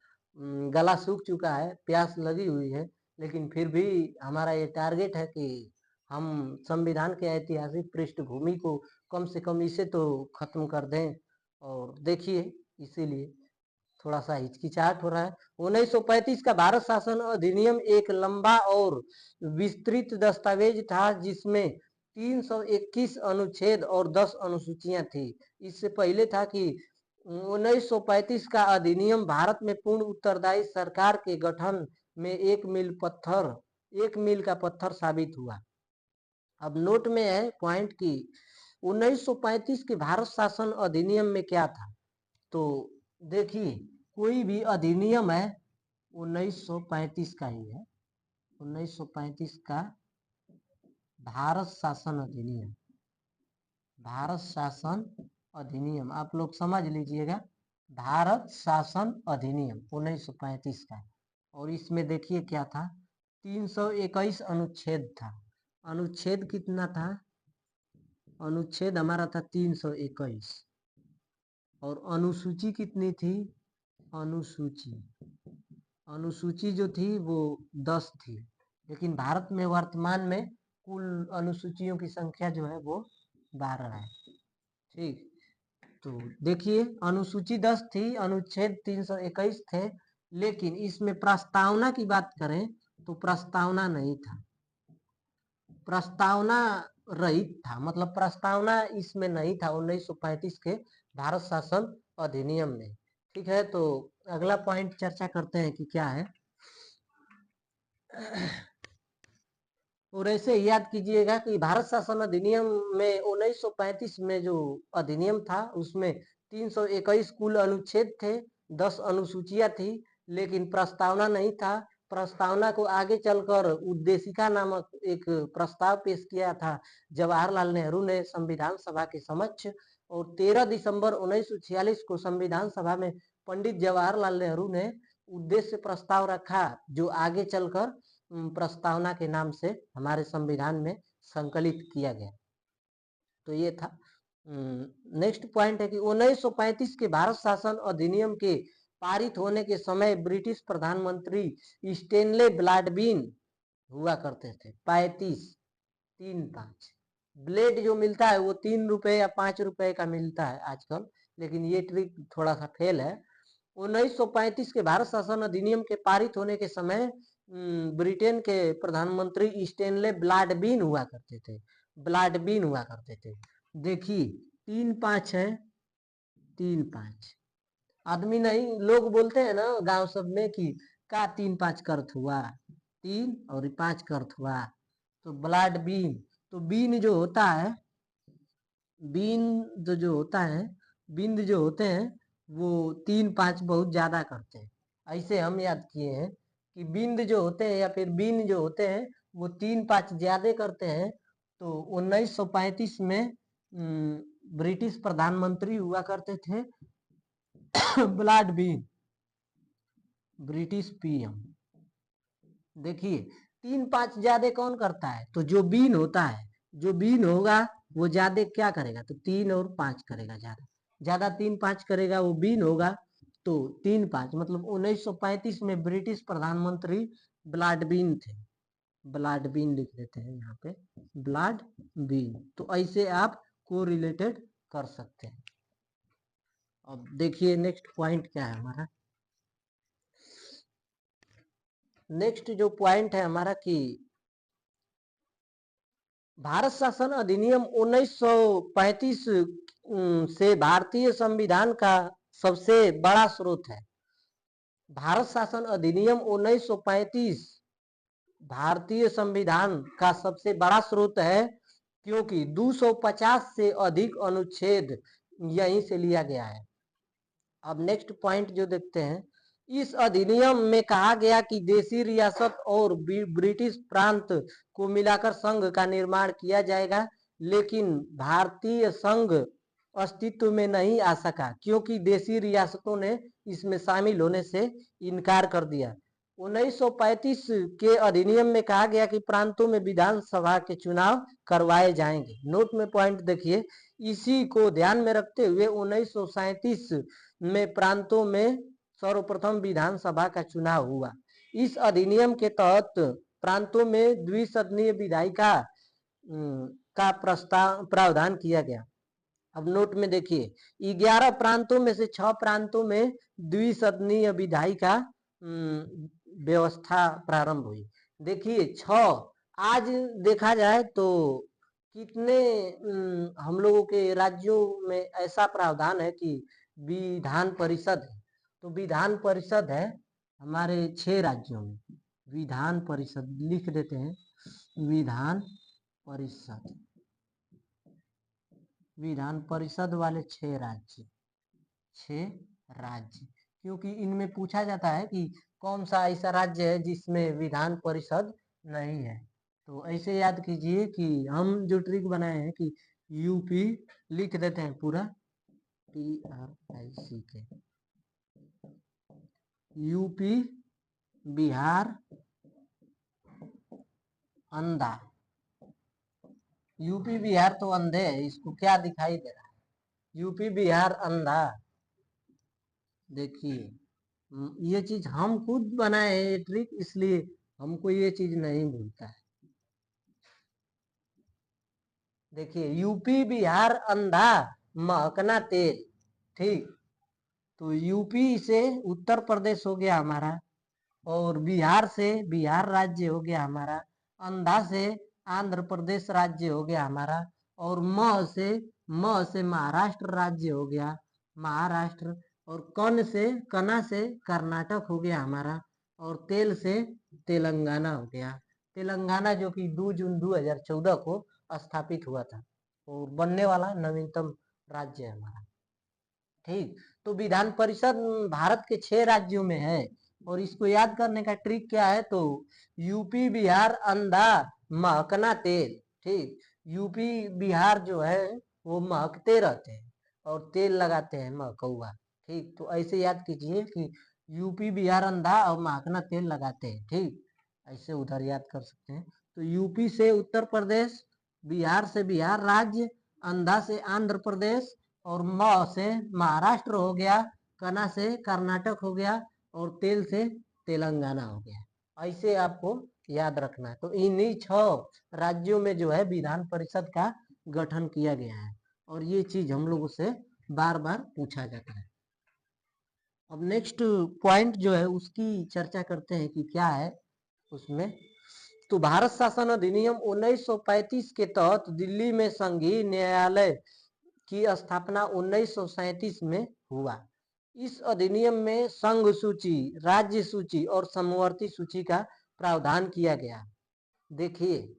A: गला सूख चुका है, प्यास लगी हुई है, लेकिन फिर भी हमारा ये टारगेट है कि हम संविधान के ऐतिहासिक पृष्ठभूमि को कम से कम इसे तो खत्म कर दें। और देखिए, इसीलिए थोड़ा सा हिचकिचाहट हो रहा है। 1935 का भारत शासन अधिनियम एक लंबा और विस्तृत दस्तावेज था जिसमें 321 अनुच्छेद और 10 अनुसूचियां थी। इससे पहले था कि 1935 का अधिनियम भारत में पूर्ण उत्तरदायी सरकार के गठन में एक मील का पत्थर साबित हुआ। अब नोट में है पॉइंट की 1935 के भारत शासन अधिनियम में क्या था? तो देखिए, कोई भी अधिनियम है 1935 का ही है, 1935 का भारत शासन अधिनियम, भारत शासन अधिनियम आप लोग समझ लीजिएगा, भारत शासन अधिनियम 1935 का। और इसमें देखिए क्या था, 321 अनुच्छेद था। अनुच्छेद कितना था? अनुच्छेद हमारा था 321। और अनुसूची कितनी थी? अनुसूची अनुसूची जो थी वो 10 थी। लेकिन भारत में वर्तमान में कुल अनुसूचियों की संख्या जो है वो 12 है। ठीक, तो देखिए अनुसूची 10 थी, अनुच्छेद 321 थे, लेकिन इसमें प्रस्तावना की बात करें तो प्रस्तावना नहीं था, प्रस्तावना रहित था, मतलब प्रस्तावना इसमें नहीं था 1935 के भारत शासन अधिनियम में। ठीक है, तो अगला पॉइंट चर्चा करते हैं कि क्या है। और ऐसे याद कीजिएगा कि भारत शासन अधिनियम में 1935 में जो अधिनियम था उसमें 321 कुल अनुच्छेद थे, 10 अनुसूचियां थी, लेकिन प्रस्तावना नहीं था। प्रस्तावना को आगे चलकर उद्देशिका नामक एक प्रस्ताव पेश किया था जवाहरलाल नेहरू ने संविधान सभा के समक्ष, और 13 दिसंबर 1946 को संविधान सभा में पंडित जवाहरलाल नेहरू ने उद्देश्य प्रस्ताव रखा, जो आगे चलकर प्रस्तावना के नाम से हमारे संविधान में संकलित किया गया। तो ये था। नेक्स्ट पॉइंट है कि 1935 के भारत शासन अधिनियम के पारित होने के समय ब्रिटिश प्रधानमंत्री स्टेनले ब्लैडबीन हुआ करते थे। 35 ब्लेड जो मिलता है वो 3 रुपए या 5 रुपए का मिलता है आजकल, लेकिन ये ट्रिक थोड़ा सा फेल है। 1935 के भारत शासन अधिनियम के पारित होने के समय ब्रिटेन के प्रधानमंत्री स्टेनले ब्लैडबीन हुआ करते थे, ब्लैडबीन हुआ करते थे। देखिए 3-5 है, 3-5 आदमी नहीं, लोग बोलते हैं ना गांव सब में कि का 3-5 का अर्थ हुआ, 3 और 5 का अर्थ हुआ, तो ब्लैडबीन। तो बीन जो होता है, बीन जो होता है, बिंद जो होते हैं वो 3-5 बहुत ज्यादा करते हैं। ऐसे हम याद किए हैं कि बिंद जो होते हैं या फिर बीन जो होते हैं वो 3-5 ज्यादा करते हैं। तो 1935 में ब्रिटिश प्रधानमंत्री हुआ करते थे ब्लैडबीन, ब्रिटिश पीएम। देखिए 3-5 ज्यादा कौन करता है? तो जो बीन होता है, जो बीन होगा वो ज्यादा क्या करेगा? तो 3 और 5 करेगा, ज्यादा ज्यादा 3-5 करेगा, वो बीन होगा। तो 3-5 मतलब 1935 में ब्रिटिश प्रधानमंत्री ब्लैडबीन थे, ब्लैडबीन लिख देते हैं यहाँ पे, ब्लैडबीन। तो ऐसे आप को रिलेटेड कर सकते हैं। अब देखिए नेक्स्ट पॉइंट क्या है हमारा। नेक्स्ट जो पॉइंट है हमारा कि भारत शासन अधिनियम 1935 से भारतीय संविधान का सबसे बड़ा स्रोत है। भारत शासन अधिनियम 1935 भारतीय संविधान का सबसे बड़ा स्रोत है, क्योंकि 250 से अधिक अनुच्छेद यहीं से लिया गया है। अब नेक्स्ट पॉइंट जो देखते हैं, इस अधिनियम में कहा गया कि देशी रियासत और ब्रिटिश प्रांत को मिलाकर संघ का निर्माण किया जाएगा, लेकिन भारतीय संघ अस्तित्व में नहीं आ सका क्योंकि देशी रियासतों ने इसमें शामिल होने से इनकार कर दिया। 1935 के अधिनियम में कहा गया कि प्रांतों में विधानसभा के चुनाव करवाए जाएंगे। नोट में पॉइंट देखिए, इसी को ध्यान में रखते हुए 1937 में प्रांतों में सर्वप्रथम विधानसभा का चुनाव हुआ। इस अधिनियम के तहत प्रांतों में द्विसदनीय विधायिका का प्रावधान किया गया। अब नोट में देखिए, 11 प्रांतों में से 6 प्रांतों में द्विसदनीय विधायिका व्यवस्था प्रारंभ हुई। देखिए 6, आज देखा जाए तो कितने हम लोगों के राज्यों में ऐसा प्रावधान है कि विधान परिषद है। तो विधान परिषद है हमारे 6 राज्यों में, विधान परिषद लिख देते हैं, विधान परिषद। विधान परिषद वाले 6 राज्य, क्योंकि इनमें पूछा जाता है कि कौन सा ऐसा राज्य है जिसमें विधान परिषद नहीं है। तो ऐसे याद कीजिए कि हम जो ट्रिक बनाए हैं कि यूपी लिख देते हैं पूरा, TRICK, यूपी, बिहार, अंधा। यूपी बिहार तो अंधे है, इसको क्या दिखाई दे रहा है? यूपी बिहार अंधा। देखिए ये चीज हम खुद बनाए हैं ये ट्रिक, इसलिए हमको ये चीज नहीं भूलता है। देखिए यूपी बिहार अंधा, महकना तेल। ठीक, तो यूपी से उत्तर प्रदेश हो गया हमारा, और बिहार से बिहार राज्य हो गया हमारा, अंधा से आंध्र प्रदेश राज्य हो गया हमारा, और म से महाराष्ट्र राज्य हो गया, महाराष्ट्र, और कना से कर्नाटक हो गया हमारा, और तेल से तेलंगाना हो गया। तेलंगाना जो कि 2 जून 2014 को स्थापित हुआ था और बनने वाला नवीनतम राज्य है हमारा। ठीक, तो विधान परिषद भारत के 6 राज्यों में है, और इसको याद करने का ट्रिक क्या है? तो यूपी बिहार अंधा, महकना तेल। ठीक, यूपी बिहार जो है वो महकते रहते हैं और तेल लगाते हैं महकौआ। ठीक, तो ऐसे याद कीजिए कि यूपी बिहार अंधा और महकना तेल लगाते हैं। ठीक, ऐसे उधर याद कर सकते हैं। तो यूपी से उत्तर प्रदेश, बिहार से बिहार राज्य, अंधा से आंध्र प्रदेश, और म से महाराष्ट्र हो गया, कना से कर्नाटक हो गया, और तेल से तेलंगाना हो गया। ऐसे आपको याद रखना है। तो इन्हीं 6 राज्यों में जो है विधान परिषद का गठन किया गया है, और ये चीज हम लोगों से बार बार पूछा जाता है। अब नेक्स्ट पॉइंट जो है उसकी चर्चा करते हैं कि क्या है उसमें। तो भारत शासन अधिनियम 1935 के तहत दिल्ली में संघीय न्यायालय की स्थापना 1937 में हुआ। इस अधिनियम में संघ सूची, राज्य सूची और समवर्ती सूची का प्रावधान किया गया। देखिए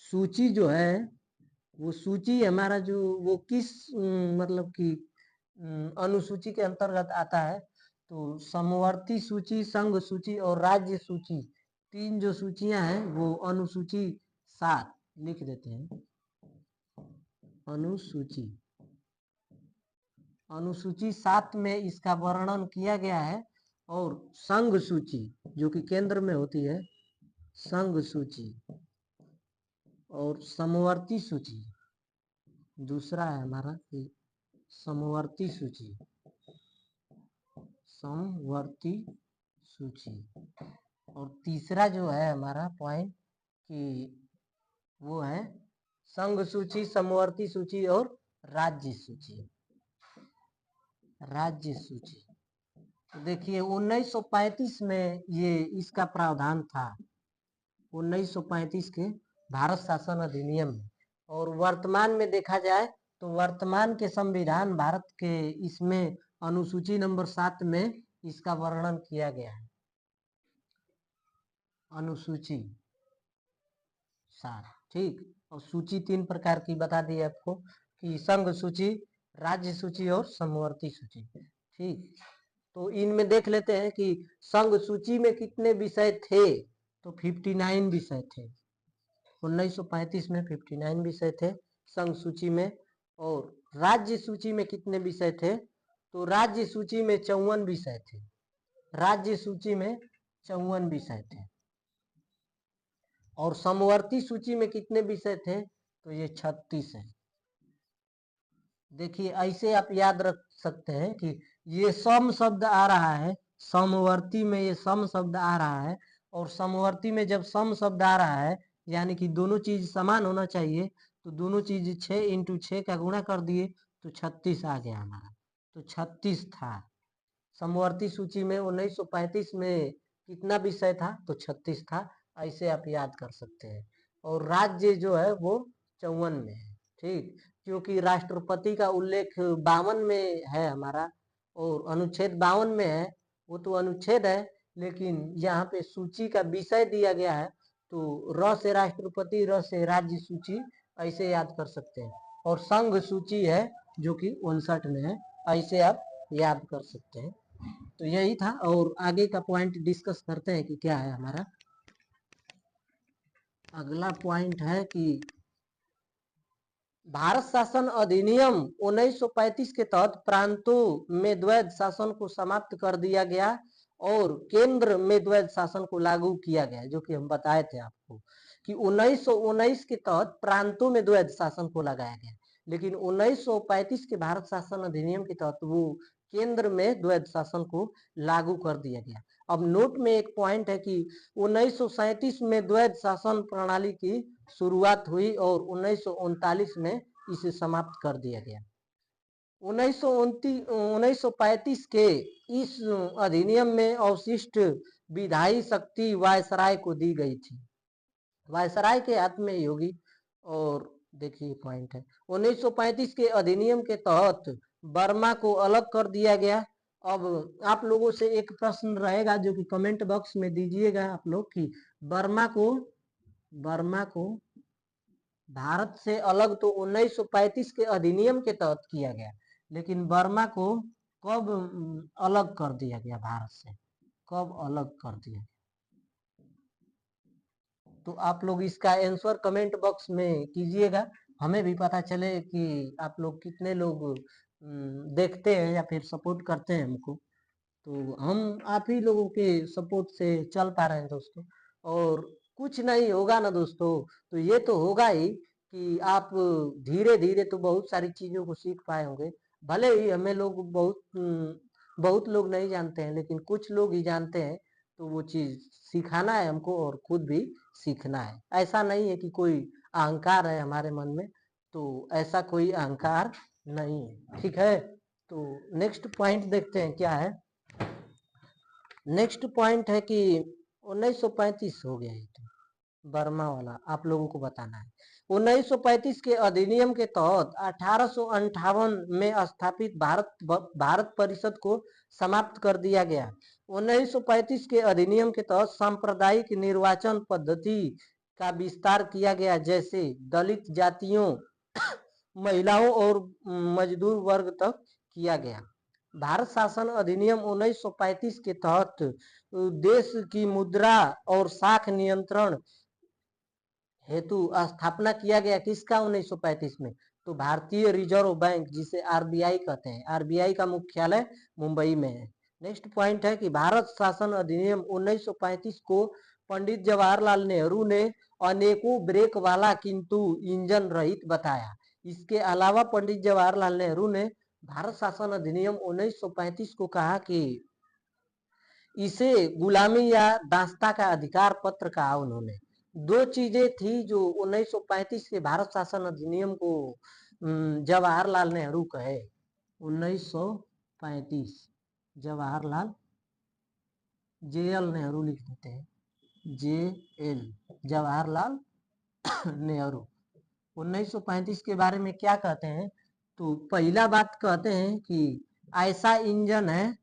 A: सूची जो है वो सूची हमारा जो वो किस मतलब कि अनुसूची के अंतर्गत आता है? तो समवर्ती सूची, संघ सूची और राज्य सूची, 3 जो सूचियां हैं वो अनुसूची 7 लिख देते हैं। अनुसूची 7 में इसका वर्णन किया गया है। और संघ सूची जो कि केंद्र में होती है, संघ सूची, और समवर्ती सूची दूसरा है हमारा कि समवर्ती सूची, और तीसरा जो है हमारा पॉइंट कि वो है संघ सूची, समवर्ती सूची और राज्य सूची। तो देखिए 1935 में ये इसका प्रावधान था, 1935 के भारत शासन अधिनियम में। और वर्तमान में देखा जाए तो वर्तमान के संविधान भारत के इसमें अनुसूची नंबर 7 में इसका वर्णन किया गया है। अनुसूची 7, ठीक। और सूची 3 प्रकार की बता दी आपको कि संघ सूची, राज्य सूची और समवर्ती सूची। ठीक, तो इनमें देख लेते हैं कि संघ सूची में कितने विषय थे? तो 59 विषय थे। 1935 में 59 विषय थे संघ सूची में। और राज्य सूची में कितने विषय थे? तो राज्य सूची में 54 विषय थे। राज्य सूची में 54 विषय थे। और समवर्ती सूची में कितने विषय थे? तो ये 36 है। देखिए ऐसे आप याद रख सकते हैं कि ये सम शब्द आ रहा है, समवर्ती में ये सम शब्द आ रहा है, और समवर्ती में जब सम शब्द आ रहा है यानी कि दोनों चीज समान होना चाहिए, तो दोनों चीज 6 × 6 का गुणा कर दिए तो 36 आ गया हमारा। तो 36 था। समवर्ती सूची में 1935 में कितना विषय था? तो 36 था। ऐसे आप याद कर सकते हैं। और राज्य जो है वो 54 में है। ठीक, क्योंकि राष्ट्रपति का उल्लेख 52 में है हमारा, और अनुच्छेद 52 में है। वो तो अनुच्छेद है, लेकिन यहाँ पे सूची का विषय दिया गया है। तो र से राष्ट्रपति, र से राज्य सूची ऐसे याद कर सकते हैं। और संघ सूची है जो कि 59 में है, ऐसे आप याद कर सकते हैं। तो यही था, और आगे का पॉइंट डिस्कस करते हैं कि क्या है हमारा। अगला पॉइंट है कि भारत शासन अधिनियम 1935 के तहत प्रांतों में द्वैध शासन को समाप्त कर दिया गया और केंद्र में द्वैध शासन को लागू किया गया, जो कि हम बताए थे आपको कि 1919 के तहत प्रांतों में द्वैध शासन को लगाया गया, लेकिन 1935 के भारत शासन अधिनियम के तहत वो केंद्र में द्वैध शासन को लागू कर दिया गया। अब नोट में एक पॉइंट है कि 1937 में द्वैध शासन प्रणाली की शुरुआत हुई और 1939 में इसे समाप्त कर दिया गया। 1935 के इस अधिनियम में अवशिष्ट विधायी शक्ति वायसराय को दी गई थी, वायसराय के हाथ में ही होगी। और देखिए पॉइंट है 1935 के अधिनियम के तहत बर्मा को अलग कर दिया गया। अब आप लोगों से एक प्रश्न रहेगा जो कि कमेंट बॉक्स में दीजिएगा आप लोग कि बर्मा को भारत से अलग तो 1935 के अधिनियम के तहत किया गया, लेकिन बर्मा को कब अलग कर दिया गया, भारत से कब अलग कर दिया? तो आप लोग इसका आंसर कमेंट बॉक्स में कीजिएगा, हमें भी पता चले कि आप लोग कितने लोग देखते हैं या फिर सपोर्ट करते हैं हमको। तो हम आप ही लोगों के सपोर्ट से चल पा रहे हैं दोस्तों। और कुछ नहीं होगा ना दोस्तों, तो ये तो होगा ही कि आप धीरे धीरे तो बहुत सारी चीजों को सीख पाए होंगे। भले ही हमें लोग बहुत लोग नहीं जानते हैं, लेकिन कुछ लोग ही जानते हैं, तो वो चीज सिखाना है हमको और खुद भी सीखना है। ऐसा नहीं है कि कोई अहंकार है हमारे मन में, तो ऐसा कोई अहंकार नहीं है, ठीक है। तो नेक्स्ट पॉइंट देखते हैं क्या है। नेक्स्ट पॉइंट है कि 1935 हो गया है, तो बर्मा वाला आप लोगों को बताना है। 1935 के अधिनियम के तहत 1858 में स्थापित भारत परिषद को समाप्त कर दिया गया। 1935 के अधिनियम के तहत सांप्रदायिक निर्वाचन पद्धति का विस्तार किया गया, जैसे दलित जातियों, महिलाओं और मजदूर वर्ग तक किया गया। भारत शासन अधिनियम 1935 के तहत देश की मुद्रा और साख नियंत्रण हेतु स्थापना किया गया। किसका? 1935 में, तो भारतीय रिजर्व बैंक, जिसे आरबीआई कहते हैं। आरबीआई का मुख्यालय मुंबई में है। नेक्स्ट पॉइंट है कि भारत शासन अधिनियम 1935 को पंडित जवाहरलाल नेहरू ने अनेकों ब्रेक वाला किंतु इंजन रहित बताया। इसके अलावा पंडित जवाहरलाल नेहरू ने भारत शासन अधिनियम 1935 को कहा कि इसे गुलामी या दासता का अधिकार पत्र कहा उन्होंने। दो चीजें थी जो 1935 के भारत शासन अधिनियम को जवाहरलाल नेहरू कहे। 1935 जवाहरलाल, जेएल नेहरू लिख देते हैं, जेएल जवाहरलाल नेहरू 1935 के बारे में क्या कहते हैं? तो पहला बात कहते हैं कि ऐसा इंजन है,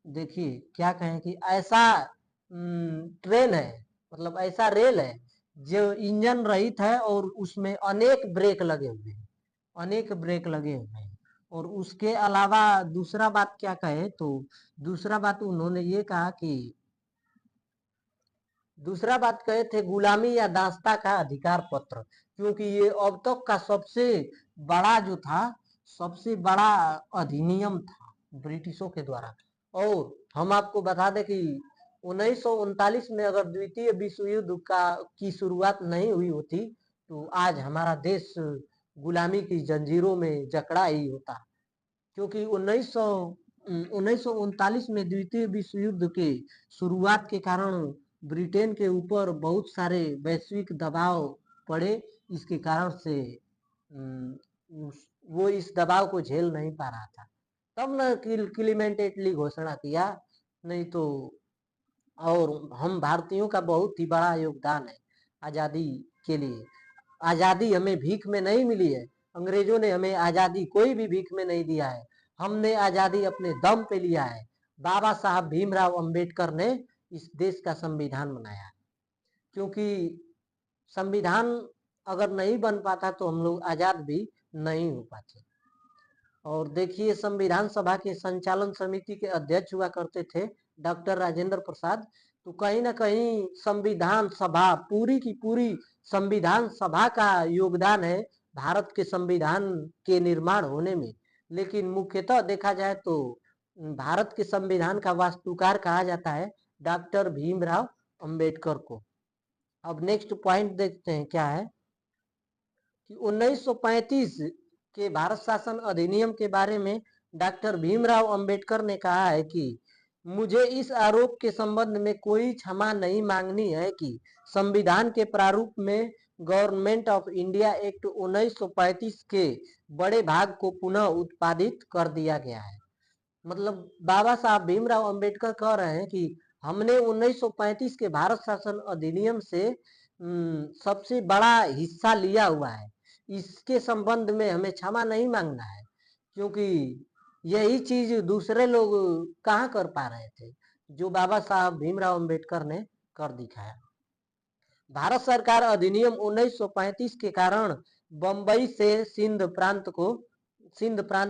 A: देखिए क्या कहें कि ऐसा ट्रेन है, मतलब ऐसा रेल है जो इंजन रहित है और उसमें अनेक ब्रेक लगे हुए हैं, अनेक ब्रेक लगे हुए हैं। और उसके अलावा दूसरा बात क्या कहे, तो दूसरा बात उन्होंने ये कहा कि दूसरा बात कहे थे गुलामी या दासता का अधिकार पत्र, क्योंकि ये अब तक का सबसे बड़ा जो था, सबसे बड़ा अधिनियम था ब्रिटिशों के द्वारा। और हम आपको बता दें कि 1939 में अगर द्वितीय विश्व युद्ध की शुरुआत नहीं हुई होती, तो आज हमारा देश गुलामी की जंजीरों में जकड़ा ही होता। क्योंकि 1939 में द्वितीय विश्व युद्ध के शुरुआत के कारण ब्रिटेन के ऊपर बहुत सारे वैश्विक दबाव पड़े। इसके कारण से वो इस दबाव को झेल नहीं पा रहा था, तब न क्लीमेंटेटली घोषणा किया। नहीं तो, और हम भारतीयों का बहुत ही बड़ा योगदान है आजादी के लिए। आजादी हमें भीख में नहीं मिली है, अंग्रेजों ने हमें आजादी कोई भी भीख में नहीं दिया है, हमने आजादी अपने दम पे लिया है। बाबा साहब भीमराव अंबेडकर ने इस देश का संविधान बनाया, क्योंकि संविधान अगर नहीं बन पाता तो हम लोग आजाद भी नहीं हो पाते। और देखिए, संविधान सभा के संचालन समिति के अध्यक्ष हुआ करते थे डॉक्टर राजेंद्र प्रसाद। तो कहीं ना कहीं संविधान सभा, पूरी की पूरी संविधान सभा का योगदान है भारत के संविधान के निर्माण होने में। लेकिन मुख्यतः देखा जाए तो भारत के संविधान का वास्तुकार कहा जाता है डॉक्टर भीमराव अंबेडकर को। अब नेक्स्ट पॉइंट देखते हैं क्या है कि 1935 के भारत शासन अधिनियम के बारे में डॉक्टर भीमराव अंबेडकर ने कहा है कि मुझे इस आरोप के संबंध में कोई क्षमा नहीं मांगनी है कि संविधान के प्रारूप में गवर्नमेंट ऑफ इंडिया एक्ट 1935 के बड़े भाग को पुनः उत्पादित कर दिया गया है। मतलब बाबा साहब भीमराव अंबेडकर कह रहे हैं कि हमने 1935 के भारत शासन अधिनियम से सबसे बड़ा हिस्सा लिया हुआ है। इसके संबंध में हमें क्षमा नहीं मांगना है, क्योंकि यही चीज दूसरे लोग कहाँ कर पा रहे थे, जो बाबा साहब भीमराव अंबेडकर ने कर दिखाया। भारत सरकार अधिनियम 1935 के कारण बंबई से सिंध प्रांत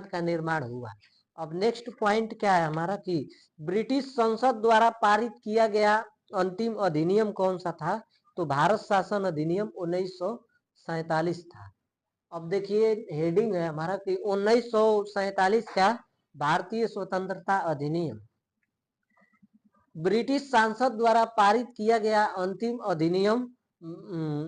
A: का निर्माण हुआ। अब नेक्स्ट पॉइंट क्या है हमारा कि ब्रिटिश संसद द्वारा पारित किया गया अंतिम अधिनियम कौन सा था? तो भारत शासन अधिनियम 1947 था। अब देखिए, हेडिंग है हमारा कि 1947 का भारतीय स्वतंत्रता अधिनियम। ब्रिटिश सांसद द्वारा पारित किया गया अंतिम अधिनियम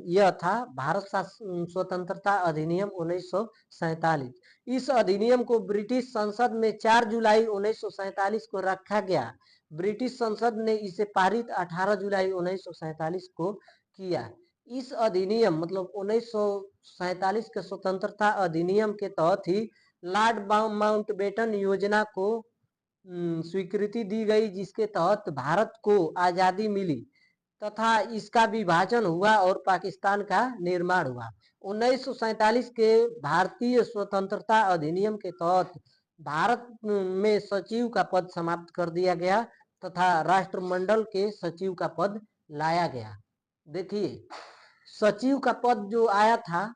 A: यह था भारत स्वतंत्रता अधिनियम 1947। इस अधिनियम को ब्रिटिश संसद में 4 जुलाई 1947 को रखा गया। ब्रिटिश संसद ने इसे पारित 18 जुलाई 1947 को किया। इस अधिनियम मतलब 1947 के स्वतंत्रता अधिनियम के तहत ही लॉर्ड माउंटबेटन योजना को स्वीकृति दी गई, जिसके तहत भारत को आजादी मिली तथा इसका विभाजन हुआ और पाकिस्तान का निर्माण हुआ। 1947 के भारतीय स्वतंत्रता अधिनियम के तहत भारत में सचिव का पद समाप्त कर दिया गया तथा राष्ट्रमंडल के सचिव का पद लाया गया। देखिए, सचिव का पद जो आया था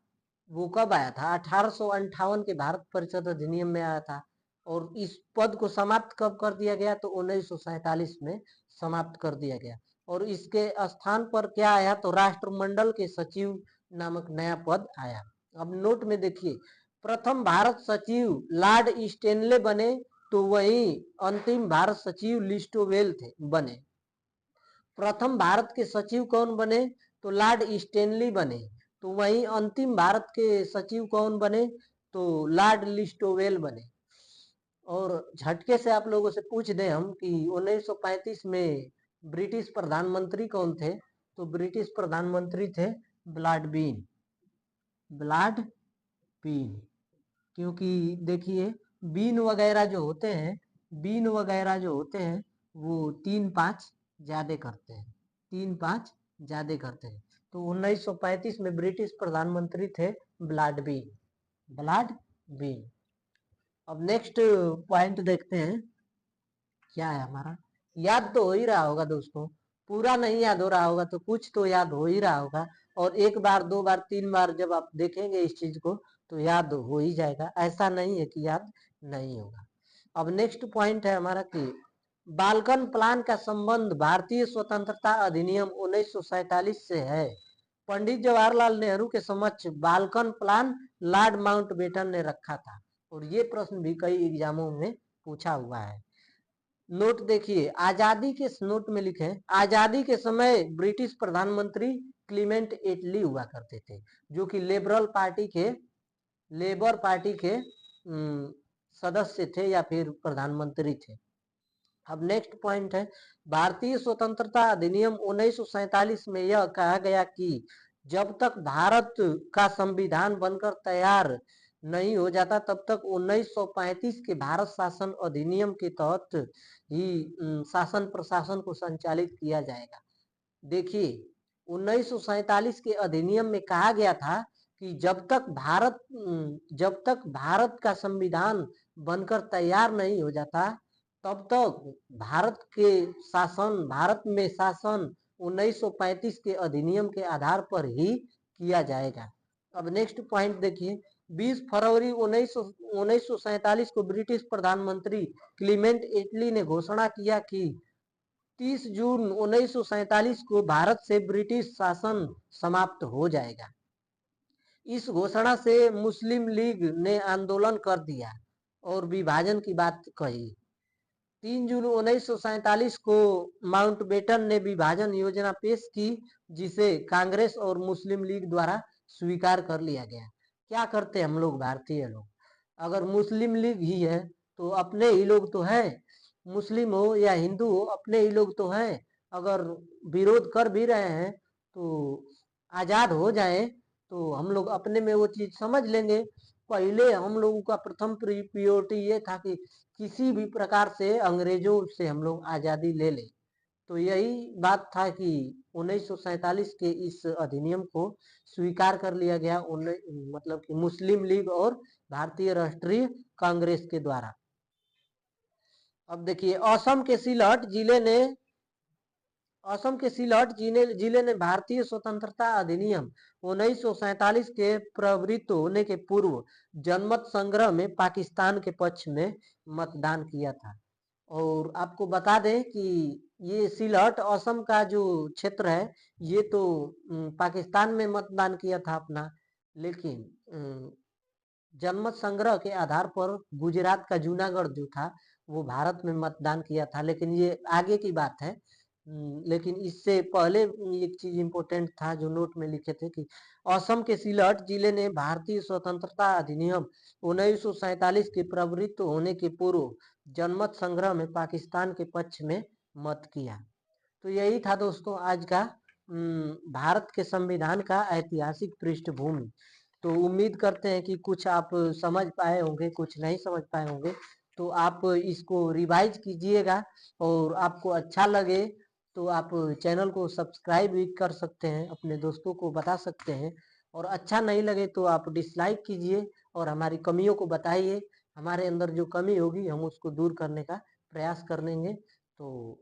A: वो कब आया था? 1858 के भारत परिषद अधिनियम में आया था। और इस पद को समाप्त कब कर दिया गया? तो 1947 में समाप्त कर दिया गया। और इसके स्थान पर क्या आया? तो राष्ट्रमंडल के सचिव नामक नया पद आया। अब नोट में देखिए, प्रथम भारत सचिव लॉर्ड स्टेनले बने, तो वहीं अंतिम भारत सचिव लिस्टोवेल थे बने। प्रथम भारत के सचिव कौन बने? तो लॉर्ड स्टेनली बने। तो वहीं अंतिम भारत के सचिव कौन बने? तो लॉर्ड लिस्टोवेल बने। और झटके से आप लोगों से पूछ दें हम कि 1935 में ब्रिटिश प्रधानमंत्री कौन थे? तो ब्रिटिश प्रधानमंत्री थे ब्लॉड बीन। क्योंकि देखिए, बीन वगैरह जो होते हैं वो 3-5 ज्यादा करते हैं, 3-5 ज्यादा करते हैं। तो 1935 में ब्रिटिश प्रधानमंत्री थे ब्लॉड बीन। अब नेक्स्ट पॉइंट देखते हैं क्या है हमारा। याद तो हो ही रहा होगा दोस्तों, पूरा नहीं याद हो रहा होगा तो कुछ तो याद हो ही रहा होगा। और 1 बार 2 बार 3 बार जब आप देखेंगे इस चीज को तो याद हो ही जाएगा, ऐसा नहीं है कि याद नहीं होगा। अब नेक्स्ट पॉइंट है हमारा कि बाल्कन प्लान का संबंध भारतीय स्वतंत्रता अधिनियम 1947 से है। पंडित जवाहरलाल नेहरू के समक्ष बाल्कन प्लान लॉर्ड माउंटबेटन ने रखा था। और ये प्रश्न भी कई एग्जामों में पूछा हुआ है। नोट देखिए, आजादी के नोट में लिखे, आजादी के समय ब्रिटिश प्रधानमंत्री क्लीमेंट एटली हुआ करते थे, जो कि लेबर पार्टी के सदस्य थे या फिर प्रधानमंत्री थे। अब नेक्स्ट पॉइंट है, भारतीय स्वतंत्रता अधिनियम 1947 में यह कहा गया कि जब तक भारत का संविधान बनकर तैयार नहीं हो जाता तब तक 1935 के भारत शासन अधिनियम के तहत ही शासन प्रशासन को संचालित किया जाएगा। देखिए, 1947 के अधिनियम में कहा गया था कि जब तक भारत का संविधान बनकर तैयार नहीं हो जाता तब तक भारत में शासन 1935 के अधिनियम के आधार पर ही किया जाएगा। अब नेक्स्ट पॉइंट देखिए, 20 फरवरी 1947 को ब्रिटिश प्रधानमंत्री क्लीमेंट एटली ने घोषणा किया कि 30 जून 1947 को भारत से ब्रिटिश शासन समाप्त हो जाएगा। इस घोषणा से मुस्लिम लीग ने आंदोलन कर दिया और विभाजन की बात कही। 3 जून 1947 को माउंटबेटन ने विभाजन योजना पेश की, जिसे कांग्रेस और मुस्लिम लीग द्वारा स्वीकार कर लिया गया। क्या करते हम लोग भारतीय लोग, अगर मुस्लिम लीग ही है तो अपने ही लोग तो है, मुस्लिम हो या हिंदू हो अपने ही लोग तो है। अगर विरोध कर भी रहे हैं तो आजाद हो जाए तो हम लोग अपने में वो चीज समझ लेंगे। पहले हम लोगों का प्रथम प्रायोरिटी ये था कि किसी भी प्रकार से अंग्रेजों से हम लोग आजादी ले लें। तो यही बात था कि 1947 के इस अधिनियम को स्वीकार कर लिया गया, मतलब कि मुस्लिम लीग और भारतीय राष्ट्रीय कांग्रेस के द्वारा। अब देखिए, असम के सिलहट जिले ने भारतीय स्वतंत्रता अधिनियम 1947 के प्रवृत्त होने के पूर्व जनमत संग्रह में पाकिस्तान के पक्ष में मतदान किया था। और आपको बता दें कि ये सिलहट असम का जो क्षेत्र है ये तो पाकिस्तान में मतदान किया था अपना, लेकिन जनमत संग्रह के आधार पर गुजरात का जूनागढ़ जो था वो भारत में मतदान किया था। लेकिन ये आगे की बात है। लेकिन इससे पहले एक चीज इम्पोर्टेंट था जो नोट में लिखे थे कि असम के सिलहट जिले ने भारतीय स्वतंत्रता अधिनियम 1947 के प्रवृत्त होने के पूर्व जनमत संग्रह में पाकिस्तान के पक्ष में मत किया। तो यही था दोस्तों आज का भारत के संविधान का ऐतिहासिक पृष्ठभूमि। तो उम्मीद करते हैं कि कुछ आप समझ पाए होंगे, कुछ नहीं समझ पाए होंगे तो आप इसको रिवाइज कीजिएगा, और आपको अच्छा लगे तो आप चैनल को सब्सक्राइब भी कर सकते हैं, अपने दोस्तों को बता सकते हैं। और अच्छा नहीं लगे तो आप डिसलाइक कीजिए और हमारी कमियों को बताइए। हमारे अंदर जो कमी होगी हम उसको दूर करने का प्रयास कर लेंगे। तो